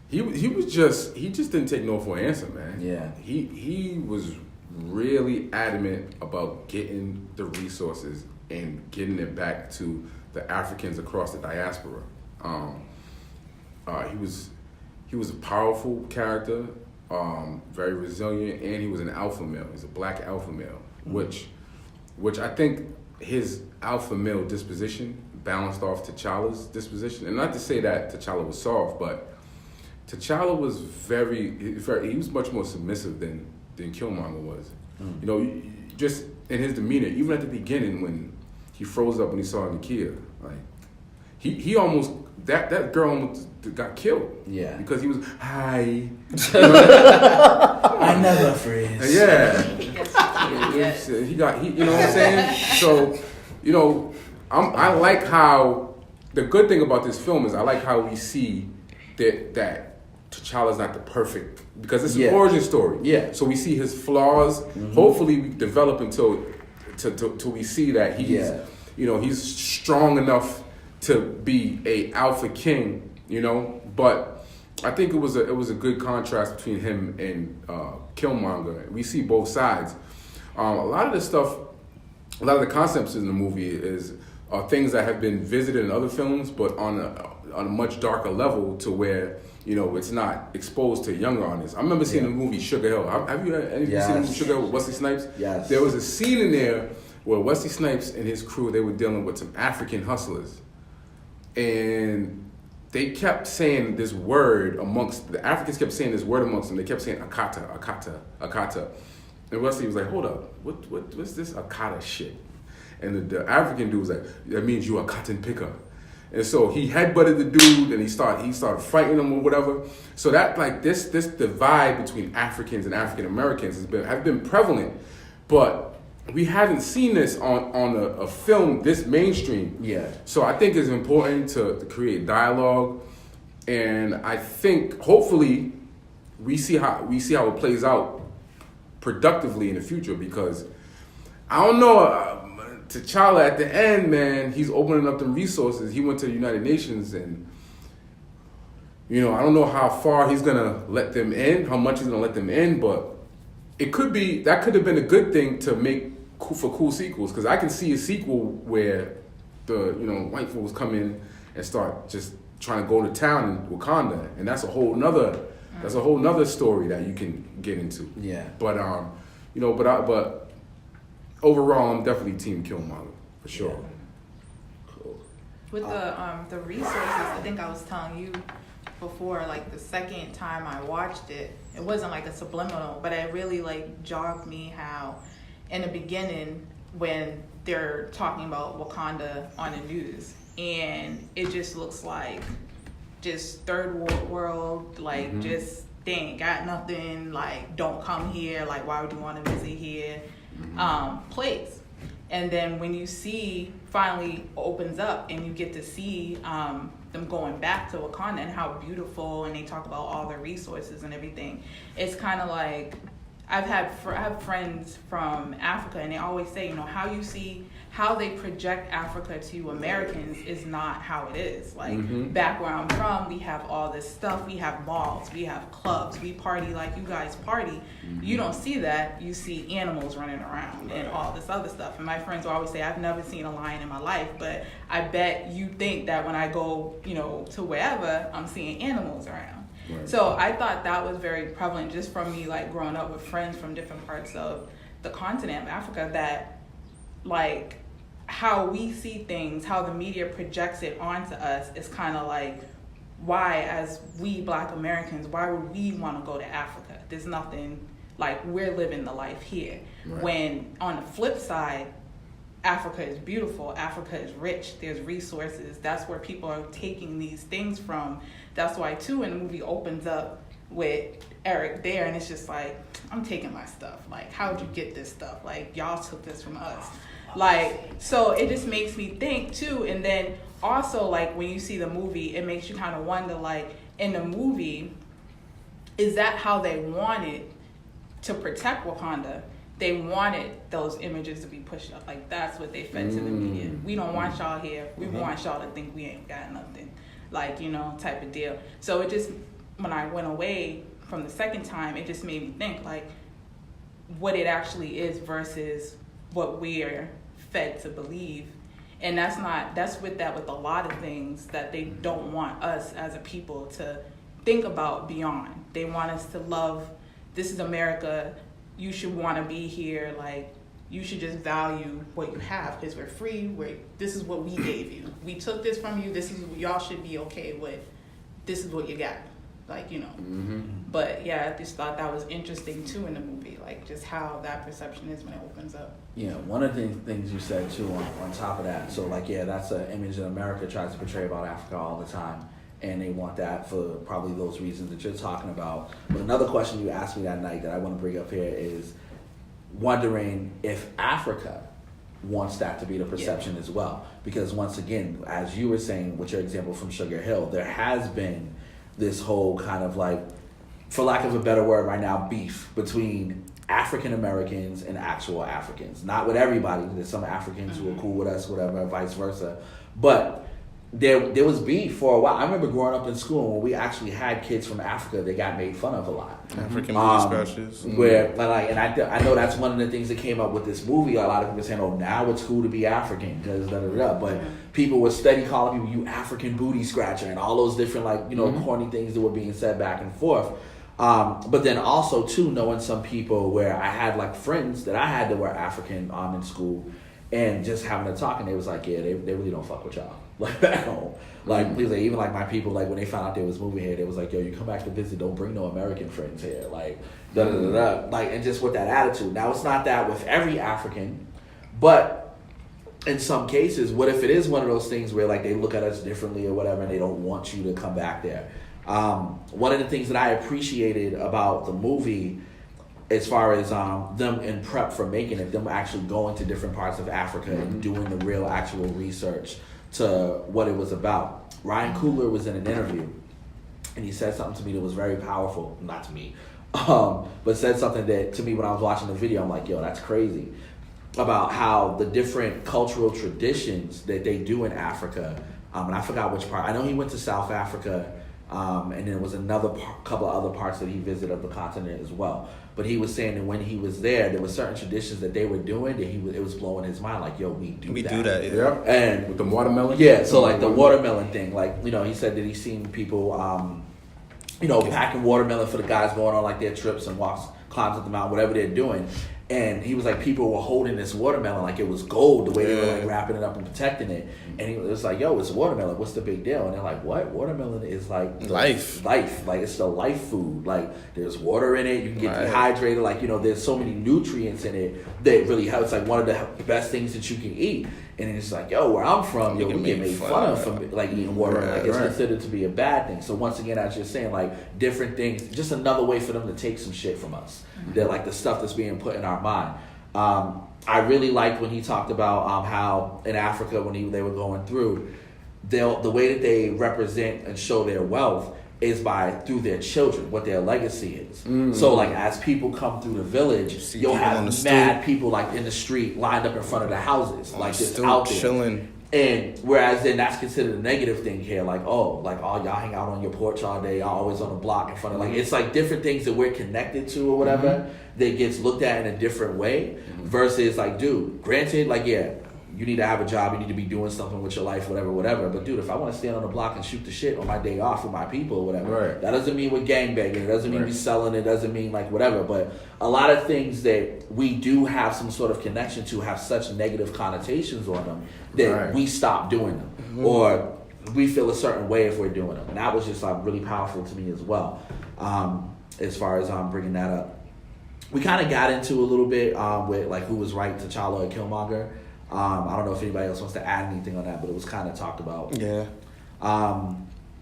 [SPEAKER 4] He just didn't take no for an answer, man.
[SPEAKER 5] Yeah.
[SPEAKER 4] He was really adamant about getting the resources and getting it back to the Africans across the diaspora. He was a powerful character, very resilient, and he was an alpha male. He's a black alpha male, which I think his alpha male disposition balanced off T'Challa's disposition. And not to say that T'Challa was soft, but T'Challa was he was much more submissive than Killmonger was. You know, just in his demeanor, even at the beginning when he froze up when he saw Nakia, like he almost that girl almost got killed.
[SPEAKER 5] Yeah,
[SPEAKER 4] because he was hi.
[SPEAKER 5] I never freeze.
[SPEAKER 4] Yeah, he got you know what I'm saying. So, you know, I like how the good thing about this film is I like how we see that T'Challa's not the perfect, because it's an origin story. Yeah. So we see his flaws. Hopefully we develop until we see that he's you know, he's strong enough to be a alpha king, you know. But I think it was a good contrast between him and Killmonger. We see both sides. A lot of the concepts in the movie are things that have been visited in other films, but on a much darker level, to where, you know, it's not exposed to younger audience. I remember seeing the movie Sugar Hill. Have you seen the movie Sugar Hill with Wesley Snipes?
[SPEAKER 5] Yes.
[SPEAKER 4] There was a scene in there where Wesley Snipes and his crew, they were dealing with some African hustlers. And they kept saying this word the Africans kept saying this word amongst them. They kept saying Akata, Akata, Akata. And Wesley was like, hold up, what's this Akata shit? And the African dude was like, that means you a cotton picker. And so he headbutted the dude, and he started fighting him or whatever. So that, like, this divide between Africans and African Americans have been prevalent, but we haven't seen this on a film this mainstream. Yeah. So I think it's important to create dialogue, and I think hopefully we see how it plays out productively in the future, because I don't know. T'Challa at the end, man, he's opening up the resources. He went to the United Nations, and, you know, I don't know how far he's gonna let them in, how much he's gonna let them in, but that could have been a good thing to make for cool sequels, because I can see a sequel where the, you know, white folks come in and start just trying to go to town in Wakanda, and that's a whole nother story that you can get into. Yeah. But you know, but overall, I'm definitely Team Killmonger for sure.
[SPEAKER 5] Yeah. Cool.
[SPEAKER 3] With the resources, I think I was telling you before, like the second time I watched it, it wasn't like a subliminal, but it really like jogged me how in the beginning when they're talking about Wakanda on the news, and it just looks like just third world, like just they ain't got nothing, like don't come here, like why would you want to visit here? Place. And then when you see finally opens up and you get to see them going back to Wakanda and how beautiful, and they talk about all their resources and everything, it's kind of like I have friends from Africa, and they always say, you know, how they project Africa to Americans is not how it is. Like back where I'm from, we have all this stuff. We have malls, we have clubs, we party like you guys party. You don't see that. You see animals running around and all this other stuff. And my friends will always say, I've never seen a lion in my life, but I bet you think that when I go, you know, to wherever, I'm seeing animals around. Right. So I thought that was very prevalent just from me, like growing up with friends from different parts of the continent of Africa, that like how we see things, how the media projects it onto us is kind of like, why, as we Black Americans, why would we want to go to Africa? There's nothing, like we're living the life here. Right. When on the flip side, Africa is beautiful, Africa is rich, there's resources, that's where people are taking these things from. That's why too, when the movie opens up, with Eric there, and it's just like, I'm taking my stuff. Like, how'd you get this stuff? Like, y'all took this from us. Like, so it just makes me think too. And then also, like, when you see the movie, it makes you kind of wonder, like, in the movie, is that how they wanted to protect Wakanda? They wanted those images to be pushed up. Like, that's what they fed to the media. We don't want y'all here. We want y'all to think we ain't got nothing. Like, you know, type of deal. So it just, when I went away from the second time, it just made me think, like, what it actually is versus what we're fed to believe. And that's with a lot of things that they don't want us as a people to think about beyond. They want us to love, this is America, you should want to be here, like, you should just value what you have because we're free, this is what we gave you. We took this from you, this is what y'all should be okay with, this is what you got. Like, you know. But yeah, I just thought that was interesting too in the movie, like just how that perception is when it opens up.
[SPEAKER 5] Yeah, one of the things you said too on top of that, so like, yeah, that's an image that America tries to portray about Africa all the time, and they want that for probably those reasons that you're talking about. But another question you asked me that night that I want to bring up here is wondering if Africa wants that to be the perception as well. Because once again, as you were saying with your example from Sugar Hill, there has been this whole kind of like, for lack of a better word right now, beef between African Americans and actual Africans. Not with everybody. There's some Africans who are cool with us, whatever, vice versa. But there was beef for a while. I remember growing up in school when we actually had kids from Africa that got made fun of a lot.
[SPEAKER 2] African booty scratches.
[SPEAKER 5] Where like, and I know that's one of the things that came up with this movie. A lot of people saying, "Oh, now it's cool to be African," because da da da. But people were steady calling people, "You African booty scratcher," and all those different like, you know, corny things that were being said back and forth. But then also too, knowing some people where I had like friends that I had that were African in school, and just having a talk, and they was like, yeah, they really don't fuck with y'all. Like back home. Like, even like my people, like when they found out they was moving here, they was like, yo, you come back to visit, don't bring no American friends here. Like, da da da da. Like, and just with that attitude. Now, it's not that with every African, but in some cases, what if it is one of those things where like they look at us differently or whatever, and they don't want you to come back there? One of the things that I appreciated about the movie, as far as them in prep for making it, them actually going to different parts of Africa and doing the real actual research to what it was about. Ryan Coogler was in an interview, and he said something to me that was very powerful. Not to me, but said something that to me when I was watching the video, I'm like, yo, that's crazy. About how the different cultural traditions that they do in Africa, and I forgot which part. I know he went to South Africa, and then there was another couple of other parts that he visited of the continent as well. But he was saying that when he was there were certain traditions that they were doing that it was blowing his mind. Like, yo, we do that.
[SPEAKER 2] Yeah.
[SPEAKER 5] And
[SPEAKER 4] with the watermelon.
[SPEAKER 5] Yeah. So like the watermelon thing, like, you know, he said that he's seen people, you know, packing watermelon for the guys going on like their trips and climbs up the mountain, whatever they're doing. And he was like, people were holding this watermelon like it was gold, the way they were like wrapping it up and protecting it. And he was like, yo, it's watermelon. What's the big deal? And they're like, what? Watermelon is like
[SPEAKER 2] life.
[SPEAKER 5] Like, it's the life food. Like, there's water in it. You can get dehydrated. Like, you know, there's so many nutrients in it that really helps. It's like one of the best things that you can eat. And it's like, yo, where I'm from, we get made fun of for like eating water. Like, it's considered to be a bad thing. So once again, as you're saying, like different things, just another way for them to take some shit from us. That like the stuff that's being put in our mind. I really liked when he talked about how in Africa when they were going through, the way that they represent and show their wealth is through their children, what their legacy is. So like as people come through the village, you'll have mad people like in the street lined up in front of the houses, like just out there
[SPEAKER 2] chilling.
[SPEAKER 5] And whereas then that's considered a negative thing here, like, oh, like, oh, y'all hang out on your porch all day, y'all always on the block in front of, like, it's like different things that we're connected to or whatever that gets looked at in a different way versus like, dude, granted, like, yeah, you need to have a job, you need to be doing something with your life, whatever. But dude, if I want to stand on the block and shoot the shit on my day off with my people or whatever, that doesn't mean we're gangbanging. It doesn't mean we selling. It doesn't mean like whatever. But a lot of things that we do have some sort of connection to have such negative connotations on them that we stop doing them or we feel a certain way if we're doing them. And that was just like really powerful to me as well. As far as bringing that up, we kind of got into a little bit with like who was right, T'Challa or Killmonger. I don't know if anybody else wants to add anything on that, but it was kind of talked about.
[SPEAKER 2] Yeah.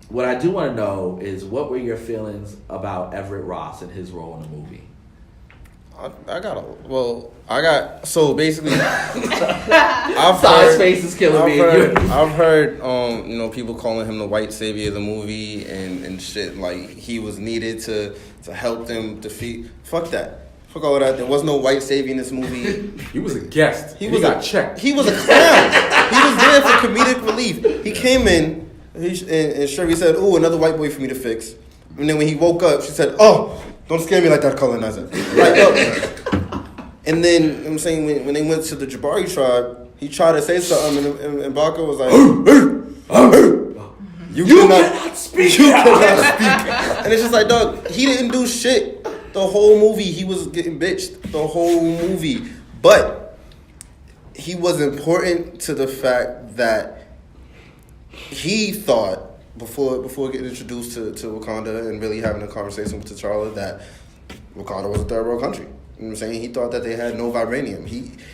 [SPEAKER 5] what I do want to know is what were your feelings about Everett Ross and his role in the movie?
[SPEAKER 2] So basically, I've
[SPEAKER 5] Size face is killing me.
[SPEAKER 2] I've heard, people calling him the white savior of the movie and shit. Like, he was needed to help them defeat. Fuck that. Fuck all that. There was no white savior in this movie.
[SPEAKER 4] He was a guest.
[SPEAKER 2] He
[SPEAKER 4] got checked.
[SPEAKER 2] He was a clown. He was there for comedic relief. He came in, and Shirley said, "Ooh, another white boy for me to fix." And then when he woke up, she said, "Oh, don't scare me like that, colonizer." And then, I'm saying, when they went to the Jabari tribe, he tried to say something, and Baka was like, You cannot speak. And it's just like, dog, he didn't do shit. The whole movie, he was getting bitched. The whole movie. But he was important to the fact that he thought, before getting introduced to Wakanda and really having a conversation with T'Challa, that Wakanda was a third world country. You know what I'm saying? He thought that they had no vibranium.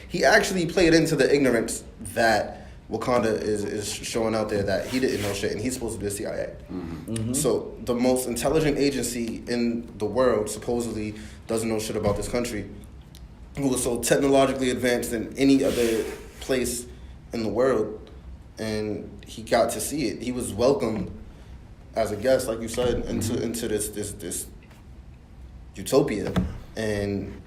[SPEAKER 2] He actually played into the ignorance that Wakanda is showing out there, that he didn't know shit and he's supposed to be the CIA. Mm-hmm. So the most intelligent agency in the world supposedly doesn't know shit about this country, who was so technologically advanced than any other place in the world, and he got to see it. He was welcomed as a guest, like you said, into this utopia. And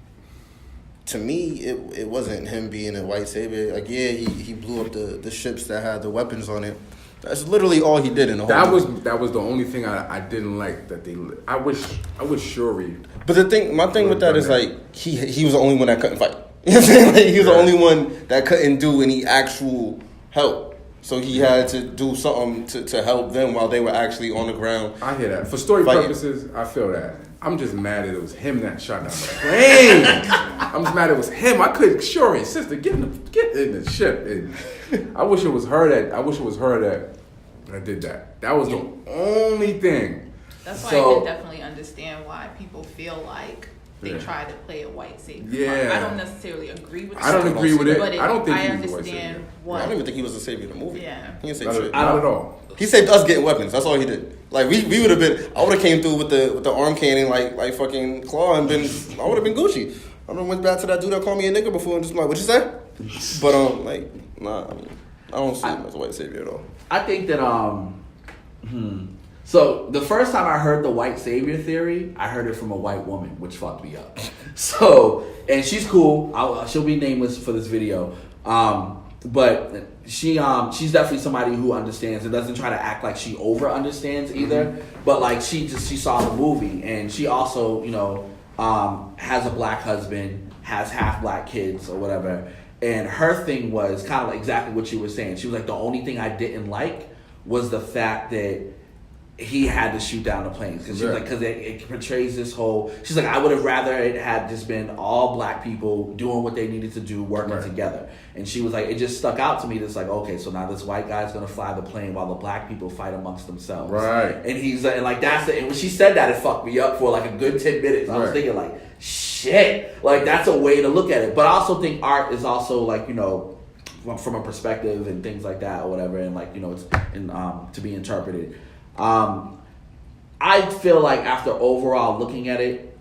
[SPEAKER 2] to me, it wasn't him being a white savior. Like, yeah, he blew up the ships that had the weapons on it. That's literally all he did in the whole movie.
[SPEAKER 4] That was the only thing I didn't like that they. I wish Shuri.
[SPEAKER 2] But my thing with that is, like, he was the only one that couldn't fight. You know what I'm saying? Like, he was the only one that couldn't do any actual help. So he had to do something to help them while they were actually on the ground.
[SPEAKER 4] I hear that. For story purposes, I feel that. I'm just mad that it was him that shot down the plane. I'm just mad it was him. I couldn't. Shuri, sister, get in the ship. And I wish it was her that did that. That was the only thing.
[SPEAKER 3] That's why I can definitely understand why people feel like they try to play a white savior.
[SPEAKER 4] Yeah.
[SPEAKER 3] I don't necessarily agree with it.
[SPEAKER 4] I don't agree with it.
[SPEAKER 3] But
[SPEAKER 4] I don't think
[SPEAKER 3] I
[SPEAKER 4] he was a white savior.
[SPEAKER 3] understand what.
[SPEAKER 2] I don't even think he was the savior of the movie.
[SPEAKER 3] Yeah.
[SPEAKER 2] He didn't save shit.
[SPEAKER 4] Not at all.
[SPEAKER 2] He saved us getting weapons. That's all he did. Like, we would have been. I would have came through with the arm cannon like fucking Claw and been. I would have been Gucci. I would have went back to that dude that called me a nigga before and just like, what you say? But nah. I don't see him as a white savior at all.
[SPEAKER 5] I think that So the first time I heard the white savior theory, I heard it from a white woman, which fucked me up. So, and she's cool. She'll be nameless for this video. But she's definitely somebody who understands and doesn't try to act like she over understands either. Mm-hmm. But like she saw the movie, and she also has a black husband, has half black kids or whatever. And her thing was kind of like exactly what you were saying. She was like, the only thing I didn't like was the fact that he had to shoot down the planes, because she's like, because it portrays this whole. She's like, I would have rather it had just been all black people doing what they needed to do, working together. And she was like, it just stuck out to me. That's like, okay, so now this white guy's gonna fly the plane while the black people fight amongst themselves.
[SPEAKER 4] Right.
[SPEAKER 5] And he's like, and like that's it. And when she said that, it fucked me up for like a good 10 minutes. I was thinking like, shit, like that's a way to look at it. But I also think art is also like, from a perspective and things like that or whatever, and like it's to be interpreted. I feel like after overall looking at it,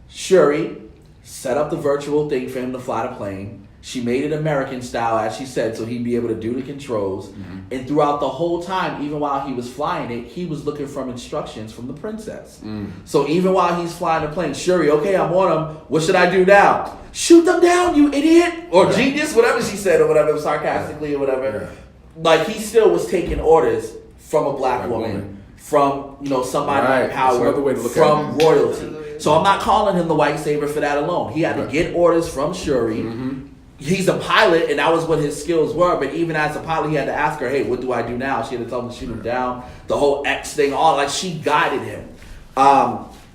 [SPEAKER 5] Shuri set up the virtual thing for him to fly the plane. She made it American style, as she said, so he'd be able to do the controls. Mm-hmm. And throughout the whole time, even while he was flying it, he was looking for instructions from the princess. Mm. So even while he's flying the plane, Shuri, okay, I'm on him. What should I do now? Shoot them down, you idiot! Or genius, whatever she said, or whatever, sarcastically or whatever. Yeah. Like, he still was taking orders from a black woman, from somebody in power, from royalty. So I'm not calling him the white savior for that alone. He had to get orders from Shuri. Mm-hmm. He's a pilot, and that was what his skills were. But even as a pilot, he had to ask her, "Hey, what do I do now?" She had to tell him to shoot him down. The whole X thing, all like she guided him.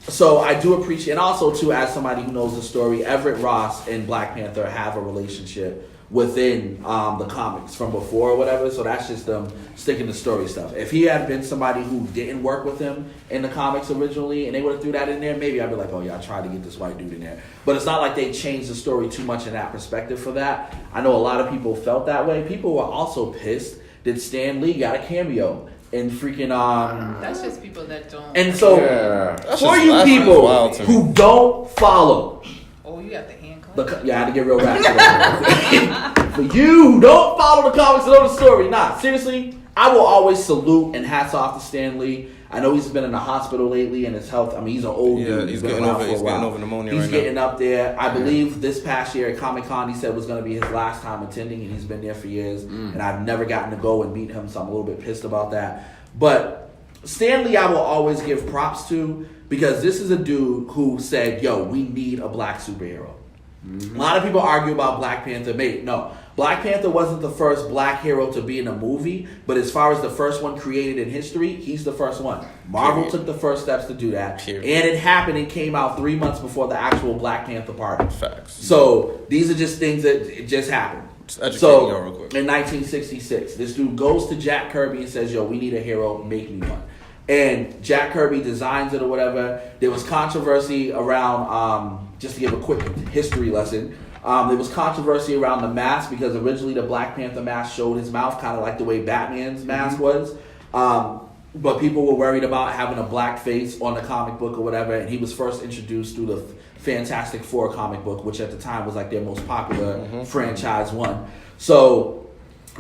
[SPEAKER 5] So I do appreciate, and also too, as somebody who knows the story, Everett Ross and Black Panther have a relationship within the comics from before or whatever, so that's just them sticking to story stuff. If he had been somebody who didn't work with him in the comics originally and they would have threw that in there, maybe I'd be like, oh yeah, I tried to get this white dude in there. But it's not like they changed the story too much in that perspective for that. I know a lot of people felt that way. People were also pissed that Stan Lee got a cameo in freaking
[SPEAKER 3] That's just people that don't.
[SPEAKER 5] And so for you people who don't follow,
[SPEAKER 3] Oh, you got the hand clap.
[SPEAKER 5] I had to get real rap. For you who don't follow the comics and know the story, seriously, I will always salute and hats off to Stan Lee. I know he's been in the hospital lately and his health. I mean, he's an old dude.
[SPEAKER 2] He's getting over pneumonia
[SPEAKER 5] He's
[SPEAKER 2] right
[SPEAKER 5] getting
[SPEAKER 2] now.
[SPEAKER 5] up there. I believe this past year at Comic-Con, he said was going to be his last time attending, and he's been there for years. And I've never gotten to go and meet him, so I'm a little bit pissed about that. But Stan Lee, I will always give props to, because this is a dude who said, yo, we need a black superhero. A lot of people argue about Black Panther. No, Black Panther wasn't the first black hero to be in a movie, but as far as the first one created in history, he's the first one. Marvel took the first steps to do that. And it happened and came out 3 months before the actual Black Panther party.
[SPEAKER 2] Facts.
[SPEAKER 5] So these are just things that just happened.
[SPEAKER 2] So real quick.
[SPEAKER 5] In 1966, this dude goes to Jack Kirby and says, yo, we need a hero, make me one. And Jack Kirby designs it or whatever. There was controversy around, just to give a quick history lesson, there was controversy around the mask, because originally the Black Panther mask showed his mouth, kind of like the way Batman's mask was. But people were worried about having a black face on the comic book or whatever, and he was first introduced through the Fantastic Four comic book, which at the time was like their most popular franchise one. So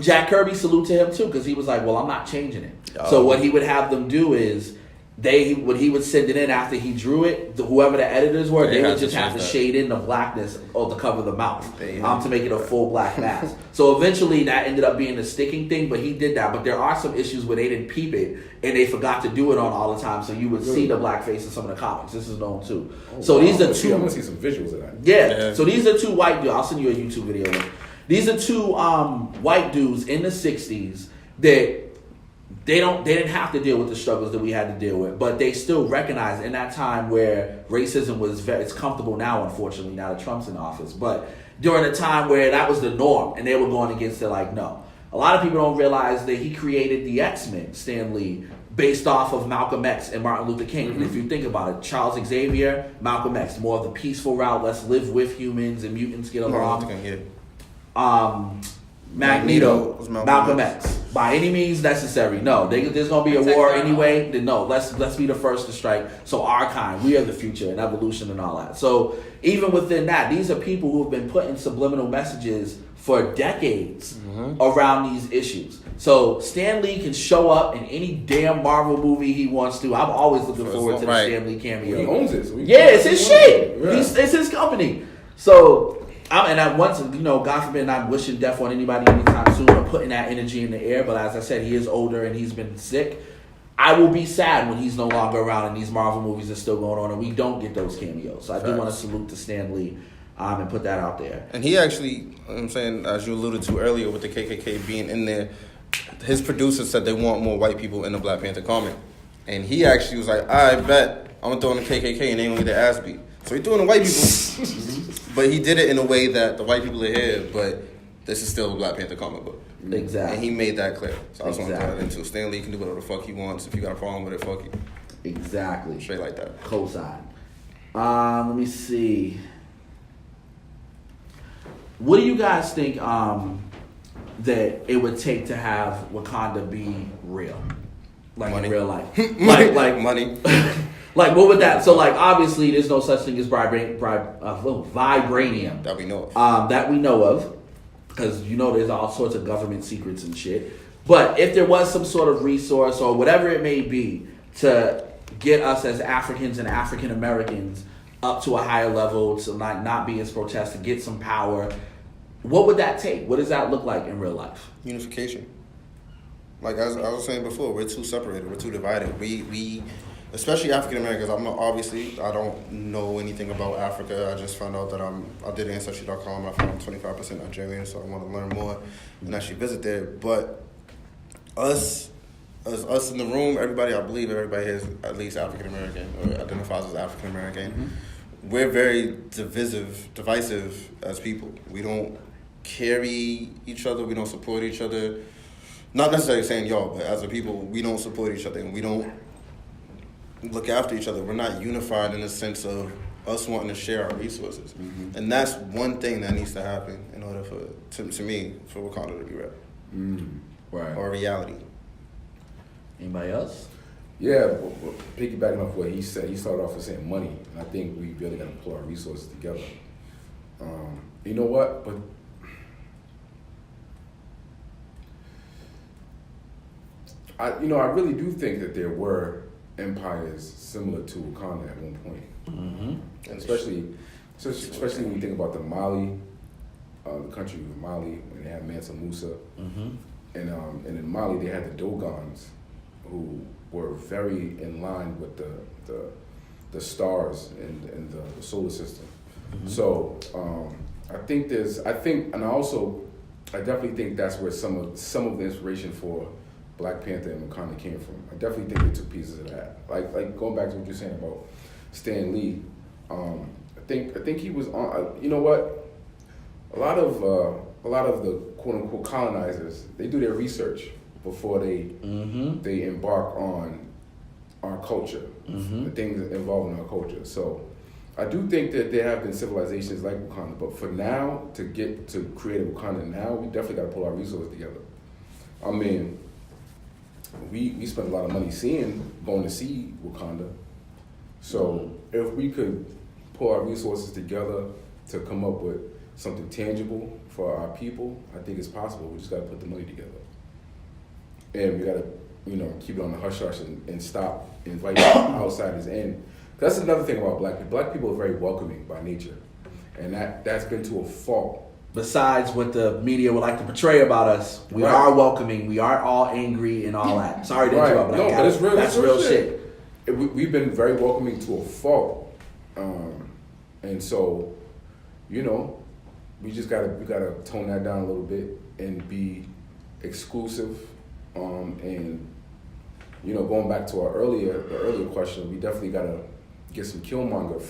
[SPEAKER 5] Jack Kirby, salute to him too, because he was like, well, I'm not changing it. So what he would have them do is, when he would send it in after he drew it, whoever the editors were, they would just have to shade in the blackness to cover the mouth to make it a full black mask. So eventually that ended up being a sticking thing, but he did that. But there are some issues where they didn't peep it and they forgot to do it on all the time, so you would see the black face in some of the comics. This is known too. So these are two.
[SPEAKER 4] I want to see some visuals of that.
[SPEAKER 5] Yeah. So these are two white dudes. I'll send you a YouTube video. These are two white dudes in the '60s that. They didn't have to deal with the struggles that we had to deal with, but they still recognized in that time where racism was it's comfortable now, unfortunately, now that Trump's in office. But during a time where that was the norm and they were going against it, like, no. A lot of people don't realize that he created the X-Men, Stan Lee, based off of Malcolm X and Martin Luther King. And if you think about it, Charles Xavier, Malcolm X, more of the peaceful route, let's live with humans and mutants get along. Magneto, Malcolm X. By any means necessary. No, there's gonna be a war anyway. Then no, let's be the first to strike. So our kind, we are the future and evolution and all that. So even within that, these are people who have been putting subliminal messages for decades around these issues. So Stan Lee can show up in any damn Marvel movie he wants to. I'm always looking forward to the Stan Lee cameo.
[SPEAKER 4] He owns it. So
[SPEAKER 5] it's his shit. Yeah. It's his company. So. God forbid, not wishing death on anybody anytime soon or putting that energy in the air. But as I said, he is older and he's been sick. I will be sad when he's no longer around and these Marvel movies are still going on and we don't get those cameos. So I do want to salute to Stan Lee and put that out there.
[SPEAKER 2] And he actually, I'm saying, as you alluded to earlier with the KKK being in there, his producers said they want more white people in the Black Panther comic. And he actually was like, I bet I'm going to throw in the KKK and they going to get their ass beat. So he threw in the white people. But he did it in a way that the white people are here, but this is still a Black Panther comic book.
[SPEAKER 5] Exactly.
[SPEAKER 2] And he made that clear. So I just want to throw that into. Stan Lee can do whatever the fuck he wants. If you got a problem with it, fuck you.
[SPEAKER 5] Exactly.
[SPEAKER 2] Straight like that.
[SPEAKER 5] Cosign. Let me see. What do you guys think that it would take to have Wakanda be real? Like
[SPEAKER 2] money.
[SPEAKER 5] In real life.
[SPEAKER 2] like money.
[SPEAKER 5] Like, what would that... So, like, obviously, there's no such thing as vibranium.
[SPEAKER 2] That we know of.
[SPEAKER 5] That we know of. Because, there's all sorts of government secrets and shit. But if there was some sort of resource or whatever it may be to get us as Africans and African Americans up to a higher level, to not be as protest, to get some power, what would that take? What does that look like in real life?
[SPEAKER 2] Unification. Like, as I was saying before, we're too separated. We're too divided. We especially African Americans. I don't know anything about Africa. I just found out that I did Ancestry.com. I found I'm 25% Nigerian, so I want to learn more and actually visit there. But us in the room, I believe everybody here is at least African American or identifies as African American. Mm-hmm. We're very divisive as people. We don't carry each other. We don't support each other. Not necessarily saying y'all, but as a people, we don't support each other and we don't look after each other. We're not unified in the sense of us wanting to share our resources. Mm-hmm. And that's one thing that needs to happen in order for Wakanda to be real.
[SPEAKER 5] Right.
[SPEAKER 2] or reality.
[SPEAKER 5] Anybody else?
[SPEAKER 4] Yeah, piggybacking off what he said, he started off with saying money, and I think we really got to pull our resources together. You know what? But I really do think that there were empires similar to Wakanda at one point, and especially when you think about the Mali, the country of Mali, when they had Mansa Musa, and in Mali they had the Dogons, who were very in line with the stars and the solar system. So I definitely think that's where some of the inspiration for Black Panther and Wakanda came from. I definitely think they took pieces of that. Like going back to what you're saying about Stan Lee, I think he was on. You know what? A lot of the quote unquote colonizers, they do their research before they embark on our culture, the things involving our culture. So I do think that there have been civilizations like Wakanda, but for now, to get to create a Wakanda now, we definitely got to pull our resources together. I mean, we spent a lot of money going to see Wakanda. So if we could pull our resources together to come up with something tangible for our people, I think it's possible. We just got to put the money together. And we got to, keep it on the hush-hush and stop inviting outsiders in. That's another thing about Black people. Black people are very welcoming by nature. And that's been to a fault. Besides
[SPEAKER 5] what the media would like to portray about us, we are welcoming. We aren't all angry and all that. Sorry to interrupt, but
[SPEAKER 4] but it's real.
[SPEAKER 5] That's real shit.
[SPEAKER 4] We've been very welcoming to a fault, and so, we just gotta tone that down a little bit and be exclusive, and going back to the earlier question, we definitely gotta get some Killmonger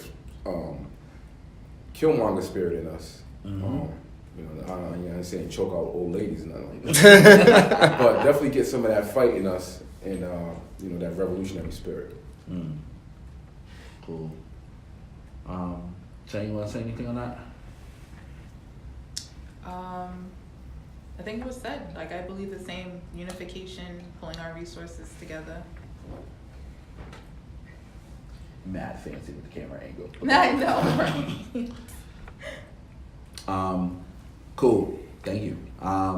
[SPEAKER 4] spirit in us. I'm saying choke out old ladies and nothing like that. But definitely get some of that fight in us and, that revolutionary spirit.
[SPEAKER 5] Cool. Shane, you want to say anything on that?
[SPEAKER 3] I think it was said. I believe the same: unification, pulling our resources together.
[SPEAKER 5] Mad fancy with the camera angle.
[SPEAKER 3] I know, right?
[SPEAKER 5] Cool. Thank you. I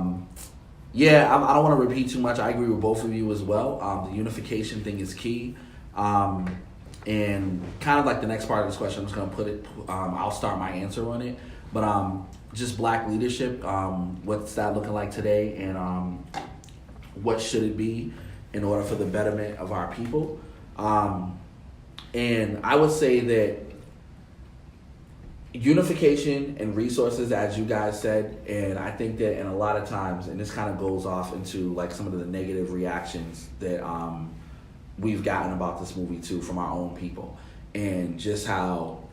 [SPEAKER 5] don't want to repeat too much. I agree with both of you as well. The unification thing is key. And kind of like the next part of this question, I'm just going to put it, I'll start my answer on it. But just Black leadership, what's that looking like today, and what should it be in order for the betterment of our people? And I would say that unification and resources, as you guys said, and I think that in a lot of times, and this kind of goes off into some of the negative reactions that we've gotten about this movie too from our own people, and just how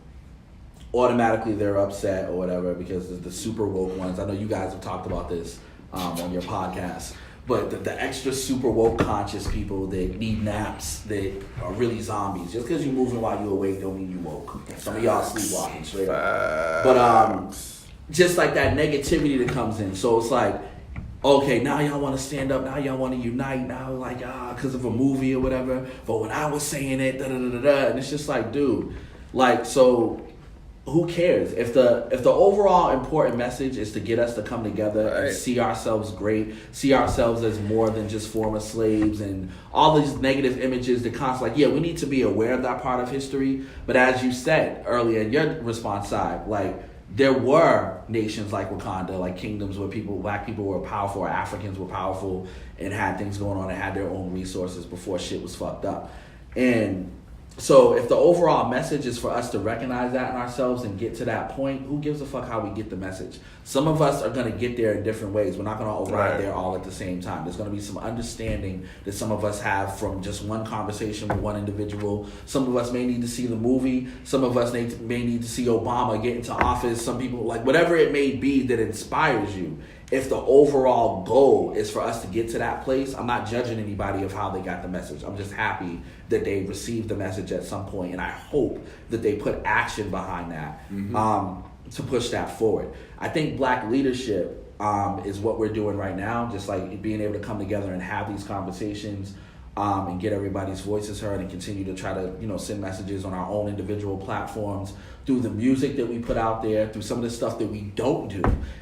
[SPEAKER 5] automatically they're upset or whatever because the super woke ones. I know you guys have talked about this on your podcast, but the extra super woke conscious people that need naps, that are really zombies. Just because you're moving while you're awake don't mean you woke. Some of y'all sleepwalking straight up. But just that negativity that comes in. So it's okay, now y'all want to stand up, now y'all want to unite, now because of a movie or whatever. But when I was saying it, and it's just dude, so who cares? If the overall important message is to get us to come together and see ourselves great, see ourselves as more than just former slaves and all these negative images that constantly, we need to be aware of that part of history. But as you said earlier in your response side, there were nations like Wakanda, kingdoms where Black people were powerful, or Africans were powerful and had things going on and had their own resources before shit was fucked up. And so if the overall message is for us to recognize that in ourselves and get to that point, who gives a fuck how we get the message? Some of us are going to get there in different ways. We're not going to arrive there all at the same time. There's going to be some understanding that some of us have from just one conversation with one individual. Some of us may need to see the movie. Some of us may need to see Obama get into office. Some people, whatever it may be that inspires you. If the overall goal is for us to get to that place, I'm not judging anybody of how they got the message. I'm just happy that they received the message at some point, and I hope that they put action behind that to push that forward. I think Black leadership is what we're doing right now. Just like being able to come together and have these conversations, and get everybody's voices heard, and continue to try to, you know, send messages on our own individual platforms through the music that we put out there, through some of the stuff that we don't do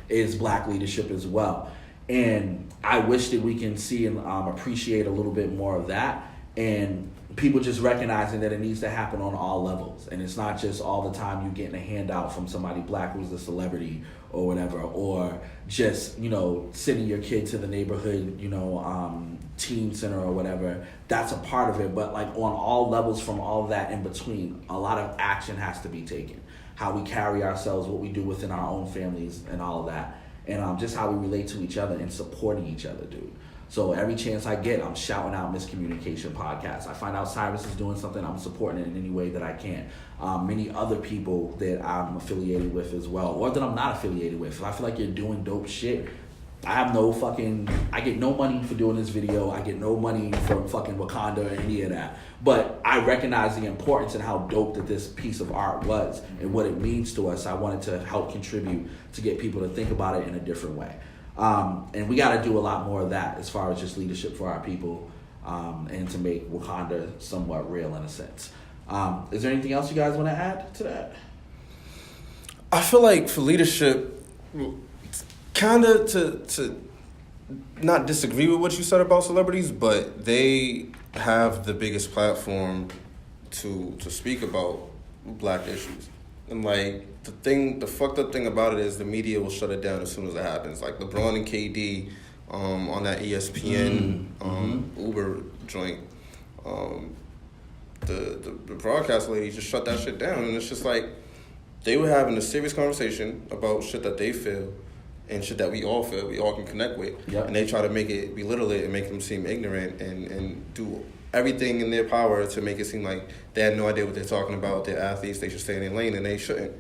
[SPEAKER 5] is Black leadership as well. And I wish that we can see and appreciate a little bit more of that, and people just recognizing that it needs to happen on all levels. And it's not just all the time you getting a handout from somebody Black who's a celebrity or whatever, or just, you know, sending your kid to the neighborhood, you know, teen center or whatever. That's a part of it, but like on all levels, from all of that in between, a lot of action has to be taken. How we carry ourselves, what we do within our own families and all of that, and just how we relate to each other and supporting each other, dude. So every chance I get, I'm shouting out Miscommunication Podcast. I find out Cyrus is doing something, I'm supporting it in any way that I can. Many other people that I'm affiliated with as well, or that I'm not affiliated with. If I feel like you're doing dope shit, I get no money for doing this video. I get no money from fucking Wakanda or any of that. But I recognize the importance and how dope that this piece of art was and what it means to us. I wanted to help contribute to get people to think about it in a different way. And we got to do a lot more of that as far as just leadership for our people, and to make Wakanda somewhat real in a sense. Is there anything else you guys want to add to that?
[SPEAKER 2] I feel like for leadership, kind of to not disagree with what you said about celebrities, but they have the biggest platform to speak about Black issues. And like the fucked up thing about it is the media will shut it down as soon as it happens. Like LeBron and KD on that ESPN Uber joint, the broadcast lady just shut that shit down, and it's just like they were having a serious conversation about shit that they feel and shit that we all feel, we all can connect with. Yep. And they try to belittle it and make them seem ignorant and do everything in their power to make it seem like they had no idea what they're talking about. They're athletes, they should stay in their lane, and they shouldn't.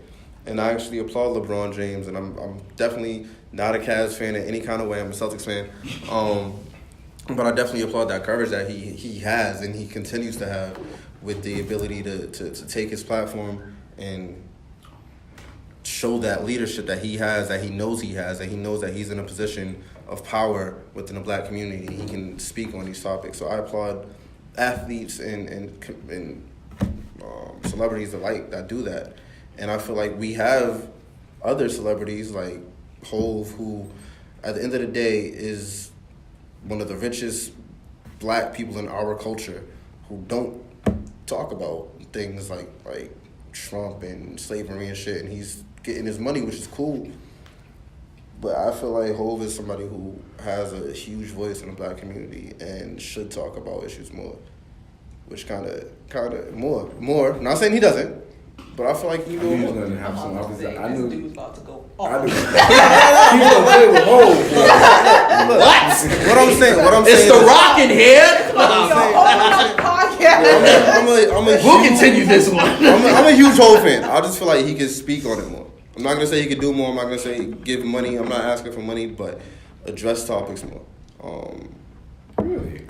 [SPEAKER 2] And I actually applaud LeBron James, and I'm definitely not a Cavs fan in any kind of way. I'm a Celtics fan. But I definitely applaud that courage that he has and he continues to have with the ability to take his platform and show that leadership that he has, that he knows that he's in a position of power within the Black community. He can speak on these topics. So I applaud athletes and celebrities alike that do that. And I feel like we have other celebrities like Hove, who at the end of the day is one of the richest Black people in our culture, who don't talk about things like Trump and slavery and shit, and he's getting his money, which is cool. But I feel like Hove is somebody who has a huge voice in the Black community and should talk about issues more, which kind of more. Not saying he doesn't, but I feel like he doing more.
[SPEAKER 4] Gonna have some opposite. I knew.
[SPEAKER 3] Dude's about to go
[SPEAKER 4] I
[SPEAKER 3] off.
[SPEAKER 4] knew. He's gonna play with Hove.
[SPEAKER 2] What I'm saying.
[SPEAKER 5] It's The Rock in here. We'll continue this one.
[SPEAKER 2] I'm a huge Hove fan. I just feel like he could speak on it more. I'm not gonna say he could do more. I'm not gonna say give money. I'm not asking for money, but address topics more.
[SPEAKER 4] Really?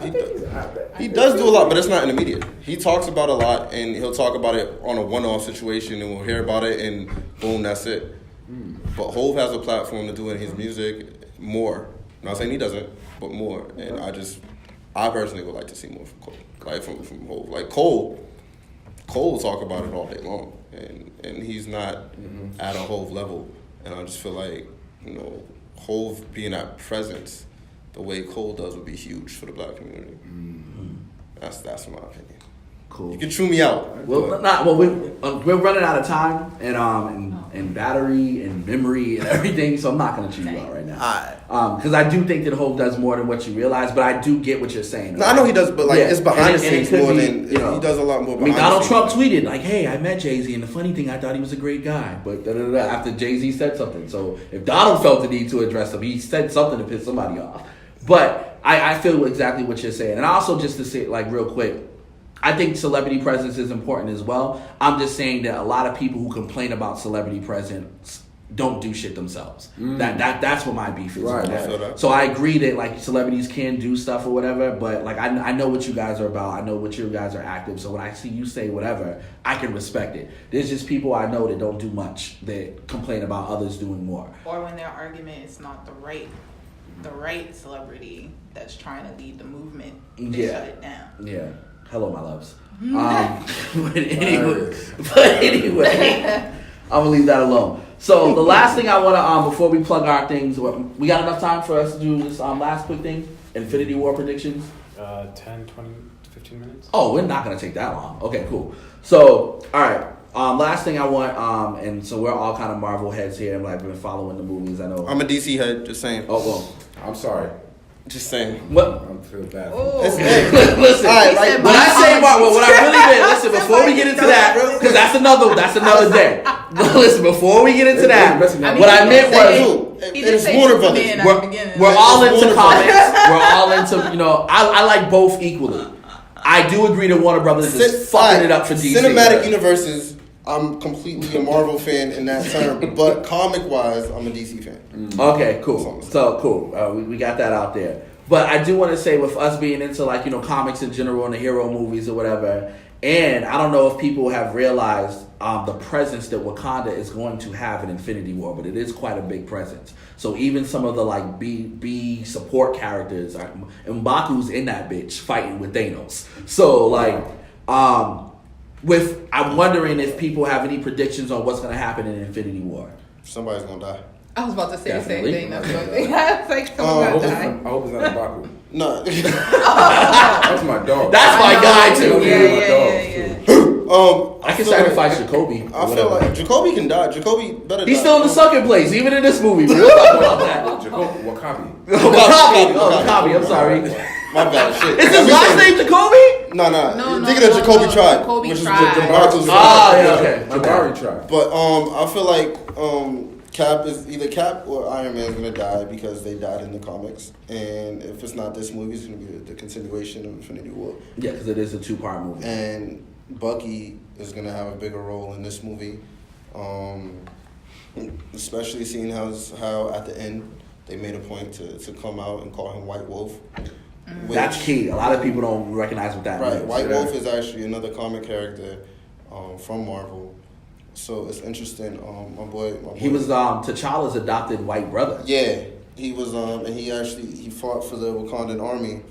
[SPEAKER 2] He does do a lot, but it's not in the media. He talks about a lot, and he'll talk about it on a one-off situation, and we'll hear about it, and boom, that's it. But Hove has a platform to do in his music more. I'm not saying he doesn't, but more. And I personally would like to see more from Cole. Like from Hove. Like Cole will talk about it all day long, and he's not at a Hove level. And I just feel like, Hove being that presence the way Cole does would be huge for the Black community. That's my opinion.
[SPEAKER 5] Cool.
[SPEAKER 2] You can chew me out.
[SPEAKER 5] Well, we're running out of time and battery and memory and everything, so I'm not gonna chew you out right now. Because I do think that Hove does more than what you realize, but I do get what you're saying.
[SPEAKER 2] No, I know he does, but it's behind the scenes more than he does a lot more. Behind
[SPEAKER 5] Donald Trump tweeted like, "Hey, I met Jay-Z, and the funny thing, I thought he was a great guy." But after Jay-Z said something, so if Donald felt the need to address him, he said something to piss somebody off. But I feel exactly what you're saying, and also just to say like real quick. I think celebrity presence is important as well. I'm just saying that a lot of people who complain about celebrity presence don't do shit themselves. That's what my beef is.
[SPEAKER 4] Right,
[SPEAKER 5] with
[SPEAKER 2] I feel that.
[SPEAKER 5] So I agree that like celebrities can do stuff or whatever, but like I know what you guys are about. I know what you guys are active. So when I see you say whatever, I can respect it. There's just people I know that don't do much that complain about others doing more.
[SPEAKER 3] Or when their argument is not the right celebrity that's trying to lead the movement, they shut it down.
[SPEAKER 5] Yeah. Hello, my loves. But anyway, I'm gonna leave that alone. So the last thing I want to before we plug our things, we got enough time for us to do this last quick thing, Infinity War predictions.
[SPEAKER 6] 10, 20, 15 minutes.
[SPEAKER 5] Oh, we're not gonna take that long. Okay, cool. So all right. Last thing I want, and so we're all kind of Marvel heads here, and like been following the movies. I know.
[SPEAKER 2] I'm a DC head, just saying.
[SPEAKER 5] Oh well.
[SPEAKER 4] I'm sorry.
[SPEAKER 2] Just saying.
[SPEAKER 5] What?
[SPEAKER 4] I feel bad.
[SPEAKER 5] Listen,
[SPEAKER 2] All right, like,
[SPEAKER 5] when I say Marvel, what I really meant, listen, before we get into that, because that's another day. Listen, before we get into that, what I meant was,
[SPEAKER 2] it's Warner Brothers.
[SPEAKER 5] we're all into comics. We're all into, I like both equally. I do agree that Warner Brothers is fucking it up for DC.
[SPEAKER 2] Cinematic universes, I'm completely a Marvel fan in that term, but comic-wise, I'm a DC fan.
[SPEAKER 5] Okay, cool. So cool. We got that out there. But I do want to say, with us being into like comics in general and the hero movies or whatever, and I don't know if people have realized the presence that Wakanda is going to have in Infinity War, but it is quite a big presence. So even some of the like B support characters, M'Baku's in that bitch fighting with Thanos. So like, I'm wondering if people have any predictions on what's going to happen in Infinity War.
[SPEAKER 2] Somebody's gonna die.
[SPEAKER 3] I was about to say
[SPEAKER 5] Definitely.
[SPEAKER 3] the same thing. That's what it's like someone's gonna die.
[SPEAKER 4] I hope it's not M'Baku.
[SPEAKER 2] No.
[SPEAKER 4] That's my dog.
[SPEAKER 5] That's my guy too.
[SPEAKER 3] Yeah.
[SPEAKER 5] I can sacrifice Jacoby.
[SPEAKER 2] I feel like Jacoby can die. Jacoby better die.
[SPEAKER 5] He's still in the sucking place, even in this movie. We'll talk about that.
[SPEAKER 4] Wakabi.
[SPEAKER 5] Wakabi, I'm sorry.
[SPEAKER 2] My bad. Shit.
[SPEAKER 5] Is his last name Jacoby?
[SPEAKER 2] No.
[SPEAKER 3] No,
[SPEAKER 2] You're thinking of Jacoby Tribe,
[SPEAKER 3] Jacoby
[SPEAKER 2] which is
[SPEAKER 3] Tribe.
[SPEAKER 2] Jabari's.
[SPEAKER 5] Okay.
[SPEAKER 4] Jabari tribe.
[SPEAKER 2] But I feel like Cap is either Cap or Iron Man is gonna die because they died in the comics, and if it's not this movie, it's gonna be the continuation of Infinity War.
[SPEAKER 5] Yeah, because it is a 2-part movie.
[SPEAKER 2] And Bucky is gonna have a bigger role in this movie, especially seeing how at the end they made a point to come out and call him White Wolf.
[SPEAKER 5] That's key. A lot of people don't recognize what that
[SPEAKER 2] Right,
[SPEAKER 5] means.
[SPEAKER 2] White Wolf is actually another comic character from Marvel. So it's interesting. My boy.
[SPEAKER 5] He was T'Challa's adopted white brother.
[SPEAKER 2] Yeah, he was. And he fought for the Wakandan army,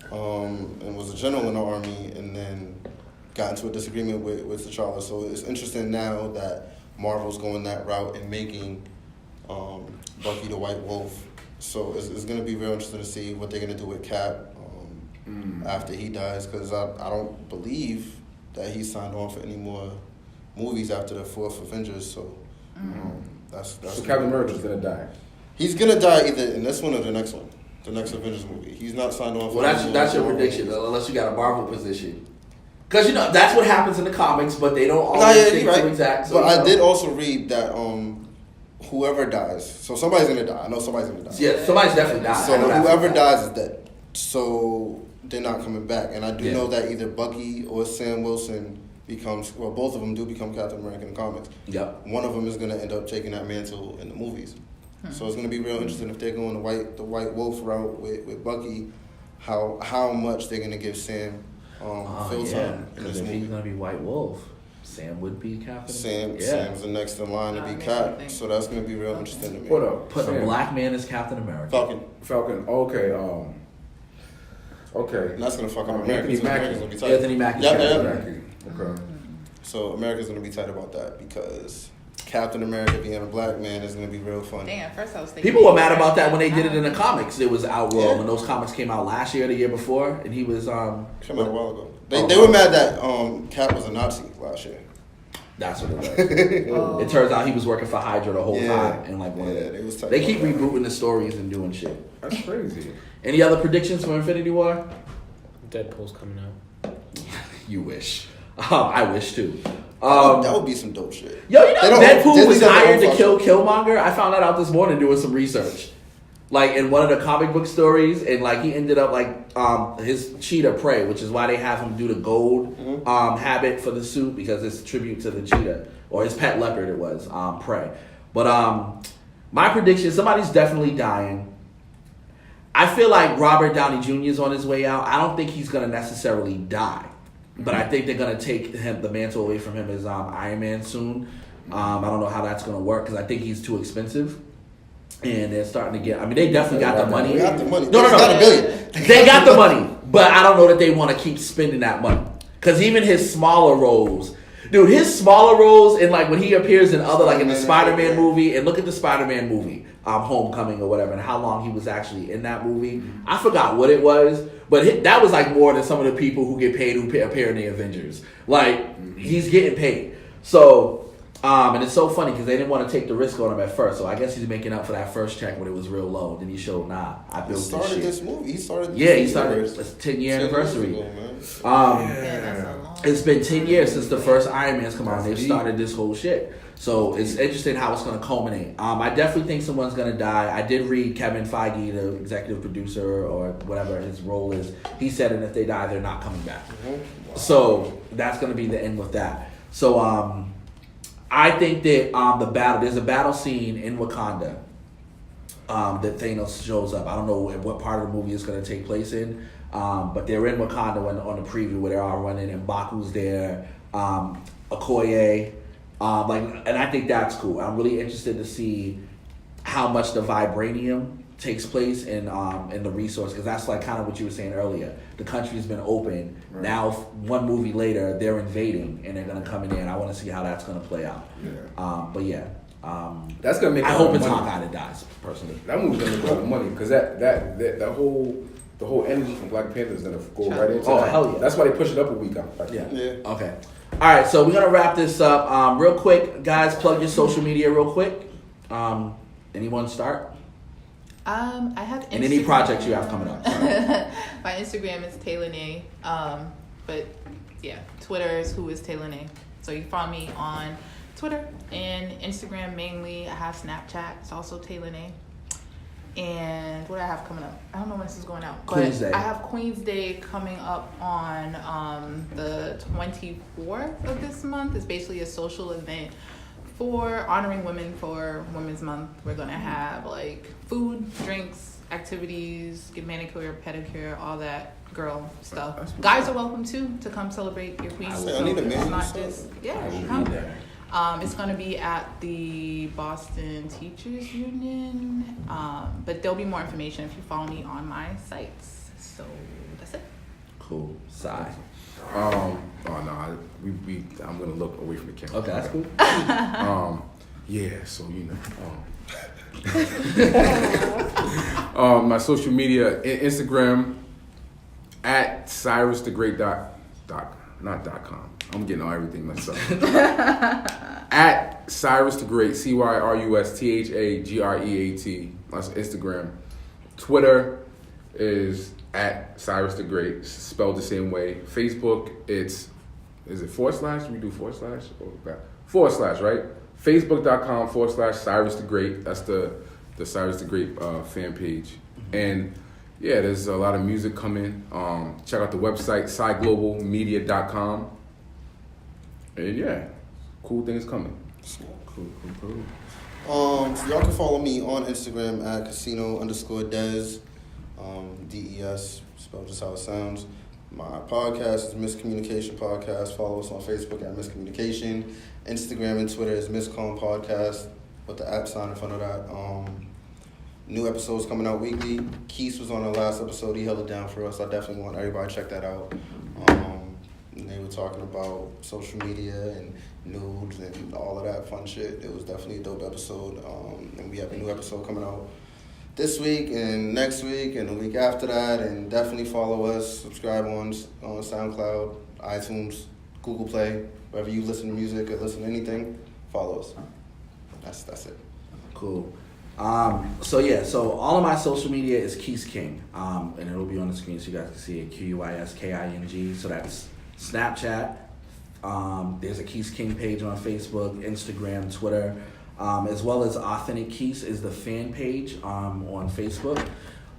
[SPEAKER 2] and was a general in the army, and then got into a disagreement with T'Challa. So it's interesting now that Marvel's going that route and making Bucky the White Wolf. So it's going to be real interesting to see what they're going to do with Cap after he dies, because I don't believe that he signed on for any more movies after the 4th Avengers. So that's
[SPEAKER 4] So Captain America's gonna die.
[SPEAKER 2] He's gonna die either in this one or the next one, the next Avengers movie. He's not signed on for.
[SPEAKER 5] Well, that's your prediction, unless you got a Marvel position. Because that's what happens in the comics, but they don't always stick to exact. So,
[SPEAKER 2] but I did also read that whoever dies, so somebody's gonna die. I know somebody's gonna die.
[SPEAKER 5] Yeah, somebody's definitely dying.
[SPEAKER 2] So whoever dies is dead. So they're not coming back, and I do know that either Bucky or Sam Wilson both of them do become Captain America in the comics.
[SPEAKER 5] Yep.
[SPEAKER 2] One of them is gonna end up taking that mantle in the movies. So it's gonna be real interesting if they're going the White Wolf route with Bucky, how much they're gonna give Sam fill time in this
[SPEAKER 5] if
[SPEAKER 2] movie.
[SPEAKER 5] he's gonna be White Wolf, Sam would be Captain.
[SPEAKER 2] Sam's the next in line to be Cap, so that's gonna be real interesting to me.
[SPEAKER 4] What up?
[SPEAKER 5] Put a black man as Captain America.
[SPEAKER 4] Falcon. Okay. Okay.
[SPEAKER 2] And that's gonna fuck up America.
[SPEAKER 4] Anthony
[SPEAKER 2] America's gonna be tight.
[SPEAKER 5] Anthony Mackie's
[SPEAKER 2] Yep.
[SPEAKER 4] Mackie. Okay.
[SPEAKER 2] So America's gonna be tight about that because Captain America being a black man is gonna be real fun.
[SPEAKER 3] Damn, first I was thinking.
[SPEAKER 5] People were mad about that when they did it in the comics. It was Outworld
[SPEAKER 2] Yeah.
[SPEAKER 5] when those comics came out last year, or the year before, and he was
[SPEAKER 2] Came out a while ago. They were mad that Cap was a Nazi last year.
[SPEAKER 5] That's what it was. It turns out he was working for Hydra the whole time, and like they keep rebooting the stories and doing shit.
[SPEAKER 4] That's crazy.
[SPEAKER 5] Any other predictions for Infinity War?
[SPEAKER 6] Deadpool's coming out.
[SPEAKER 5] You wish. I wish too.
[SPEAKER 2] That would be some dope shit.
[SPEAKER 5] Deadpool was hired to kill Killmonger. I found that out this morning doing some research. Like in one of the comic book stories, and like he ended up like his cheetah Prey, which is why they have him do the gold habit for the suit, because it's a tribute to the cheetah, or his pet leopard it was, Prey. But my prediction: somebody's definitely dying. I feel like Robert Downey Jr. is on his way out. I don't think he's gonna necessarily die, but I think they're gonna take the mantle away from him as Iron Man soon. I don't know how that's gonna work because I think he's too expensive. And they're starting to get. I mean, they definitely got the money.
[SPEAKER 2] They got the money.
[SPEAKER 5] No.
[SPEAKER 2] Got $1 billion.
[SPEAKER 5] They got the money, but I don't know that they want to keep spending that money. Because even his smaller roles, dude, his smaller roles in like when he appears in other like in the Spider-Man movie, and look at the Spider-Man movie, Homecoming or whatever, and how long he was actually in that movie. I forgot what it was, but that was like more than some of the people who get paid who appear in the Avengers. Like he's getting paid. So. And it's so funny because they didn't want to take the risk on him at first. So I guess he's making up for that first check when it was real low. Then he showed, I built this shit.
[SPEAKER 2] He started this movie. He started.
[SPEAKER 5] It's 10-year anniversary.
[SPEAKER 3] That's a long
[SPEAKER 5] It's been 10 years since the first Iron Man's come out. They've started this whole shit. So it's interesting how it's going to culminate. I definitely think someone's going to die. I did read Kevin Feige, the executive producer or whatever his role is. He said, and if they die, they're not coming back. Wow. So that's going to be the end with that. So I think that there's a battle scene in Wakanda that Thanos shows up. I don't know what part of the movie it's going to take place in, but they're in Wakanda on the preview where they're all running, and Baku's there, Okoye, and I think that's cool. I'm really interested to see how much the vibranium takes place in the resource, because that's like kind of what you were saying earlier. The country's been open. Right. Now, one movie later, they're invading and they're gonna come in there, and I want to see how that's gonna play out. Yeah.
[SPEAKER 4] That's gonna make.
[SPEAKER 5] I hope it's Hawkeye that dies. Personally,
[SPEAKER 4] that movie's gonna make a lot of money because the whole energy from Black Panther is gonna go right into.
[SPEAKER 5] Oh
[SPEAKER 4] that.
[SPEAKER 5] hell yeah!
[SPEAKER 4] That's why they push it up a week.
[SPEAKER 5] Yeah. Okay. All right. So we're gonna wrap this up real quick, guys. Plug your social media real quick. Anyone start?
[SPEAKER 3] I have Instagram.
[SPEAKER 5] And any projects you have coming up.
[SPEAKER 3] My Instagram is Tay'Lanee. But yeah, Twitter is Who is Tay'Lanee. So you can follow me on Twitter and Instagram mainly. I have Snapchat. It's also Tay'Lanee. And what do I have coming up? I don't know when this is going out.
[SPEAKER 5] Queen's Day.
[SPEAKER 3] I have Queen's Day coming up on the 24th of this month. It's basically a social event for honoring women for Women's Month. We're going to have like food, drinks, activities, get manicure, pedicure, all that girl stuff. Guys are welcome too to come celebrate your queen.
[SPEAKER 2] I need a
[SPEAKER 3] it's
[SPEAKER 2] man.
[SPEAKER 3] not just, come. It's going to be at the Boston Teachers Union. But there'll be more information if you follow me on my sites. So that's it.
[SPEAKER 5] Cool. Sigh.
[SPEAKER 4] Oh no, I'm gonna look away from the camera.
[SPEAKER 5] Okay, that's cool.
[SPEAKER 4] Yeah, so my social media, Instagram at Cyrus Tha Great .com. I'm getting all everything messed up. At Cyrus Tha Great, CyrusThaGreat. That's Instagram. Twitter is at Cyrus Tha Great, spelled the same way. Facebook, is it /? We do / or / right? Facebook.com/Cyrus Tha Great. That's the Cyrus Tha Great fan page. And yeah, there's a lot of music coming. Check out the website, cyglobalmedia.com. And yeah, cool things coming. Cool.
[SPEAKER 2] So y'all can follow me on Instagram at casino_des. DES, spelled just how it sounds. My podcast is Miscommunication Podcast. Follow us on Facebook at Miscommunication. Instagram and Twitter is Miscom Podcast with the @ sign in front of that. New episodes coming out weekly. Quis was on our last episode. He held it down for us. I definitely want everybody to check that out. And they were talking about social media and nudes and all of that fun shit. It was definitely a dope episode. And we have a new episode coming out this week and next week and the week after that, and definitely follow us, subscribe on SoundCloud, iTunes, Google Play, wherever you listen to music or listen to anything, follow us. That's it.
[SPEAKER 5] Cool. So all of my social media is Quis King, and it'll be on the screen so you guys can see it, QuisKing. So that's Snapchat. There's a Quis King page on Facebook, Instagram, Twitter. As well as Authenic Quis is the fan page on Facebook.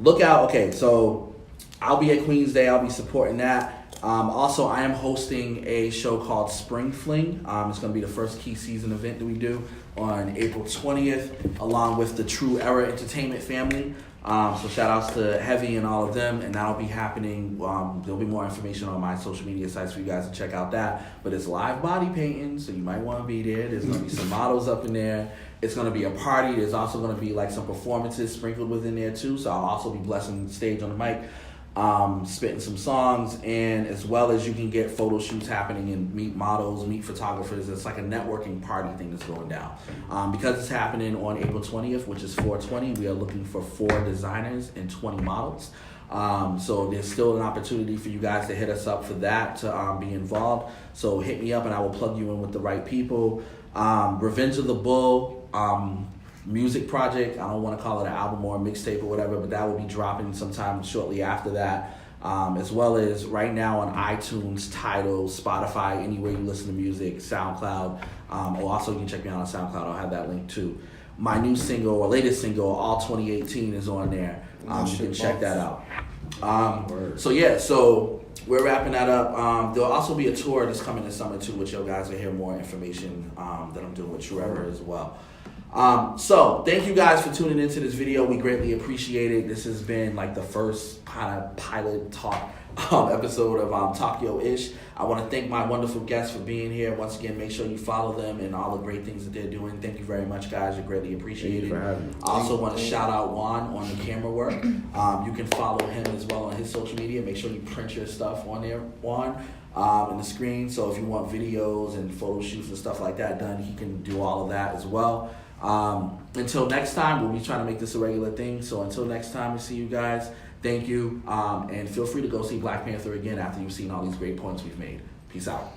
[SPEAKER 5] Look out. Okay, so I'll be at Queen's Day. I'll be supporting that. Also, I am hosting a show called Spring Fling. It's going to be the first key season event that we do on April 20th, along with the True Era Entertainment family. So shout outs to Heavy and all of them, and that'll be happening. There'll be more information on my social media sites for you guys to check out that. But it's live body painting, so you might want to be there. There's going to be some models up in there. It's going to be a party. There's also going to be like some performances sprinkled within there too. So I'll also be blessing the stage on the mic, spitting some songs, and as well as you can get photo shoots happening and meet models, meet photographers. It's like a networking party thing that's going down. Because it's happening on April 20th, which is 420, we are looking for 4 designers and 20 models. So there's still an opportunity for you guys to hit us up for that, to be involved. So hit me up and I will plug you in with the right people. Revenge of the Bull music project, I don't want to call it an album or a mixtape or whatever, but that will be dropping sometime shortly after that, as well as right now on iTunes, Tidal, Spotify, anywhere you listen to music, SoundCloud, or also you can check me out on SoundCloud. I'll have that link too. My new single, or latest single, All 2018, is on there. You can check that out. So we're wrapping that up. There'll also be a tour that's coming this summer too, which you guys will hear more information that I'm doing with True Era as well. So thank you guys for tuning into this video. We greatly appreciate it. This has been like the first kind of pilot talk episode of Tokyo-ish. I want to thank my wonderful guests for being here. Once again, make sure you follow them and all the great things that they're doing. Thank you very much, guys. You're greatly appreciated.
[SPEAKER 4] Thank you for having me.
[SPEAKER 5] I also want to shout out Juan on the camera work. You can follow him as well on his social media. Make sure you print your stuff on there, Juan, in the screen. So if you want videos and photo shoots and stuff like that done, he can do all of that as well. Until next time, we'll be trying to make this a regular thing. So until next time, we see you guys. Thank you. And feel free to go see Black Panther again after you've seen all these great points we've made. Peace out.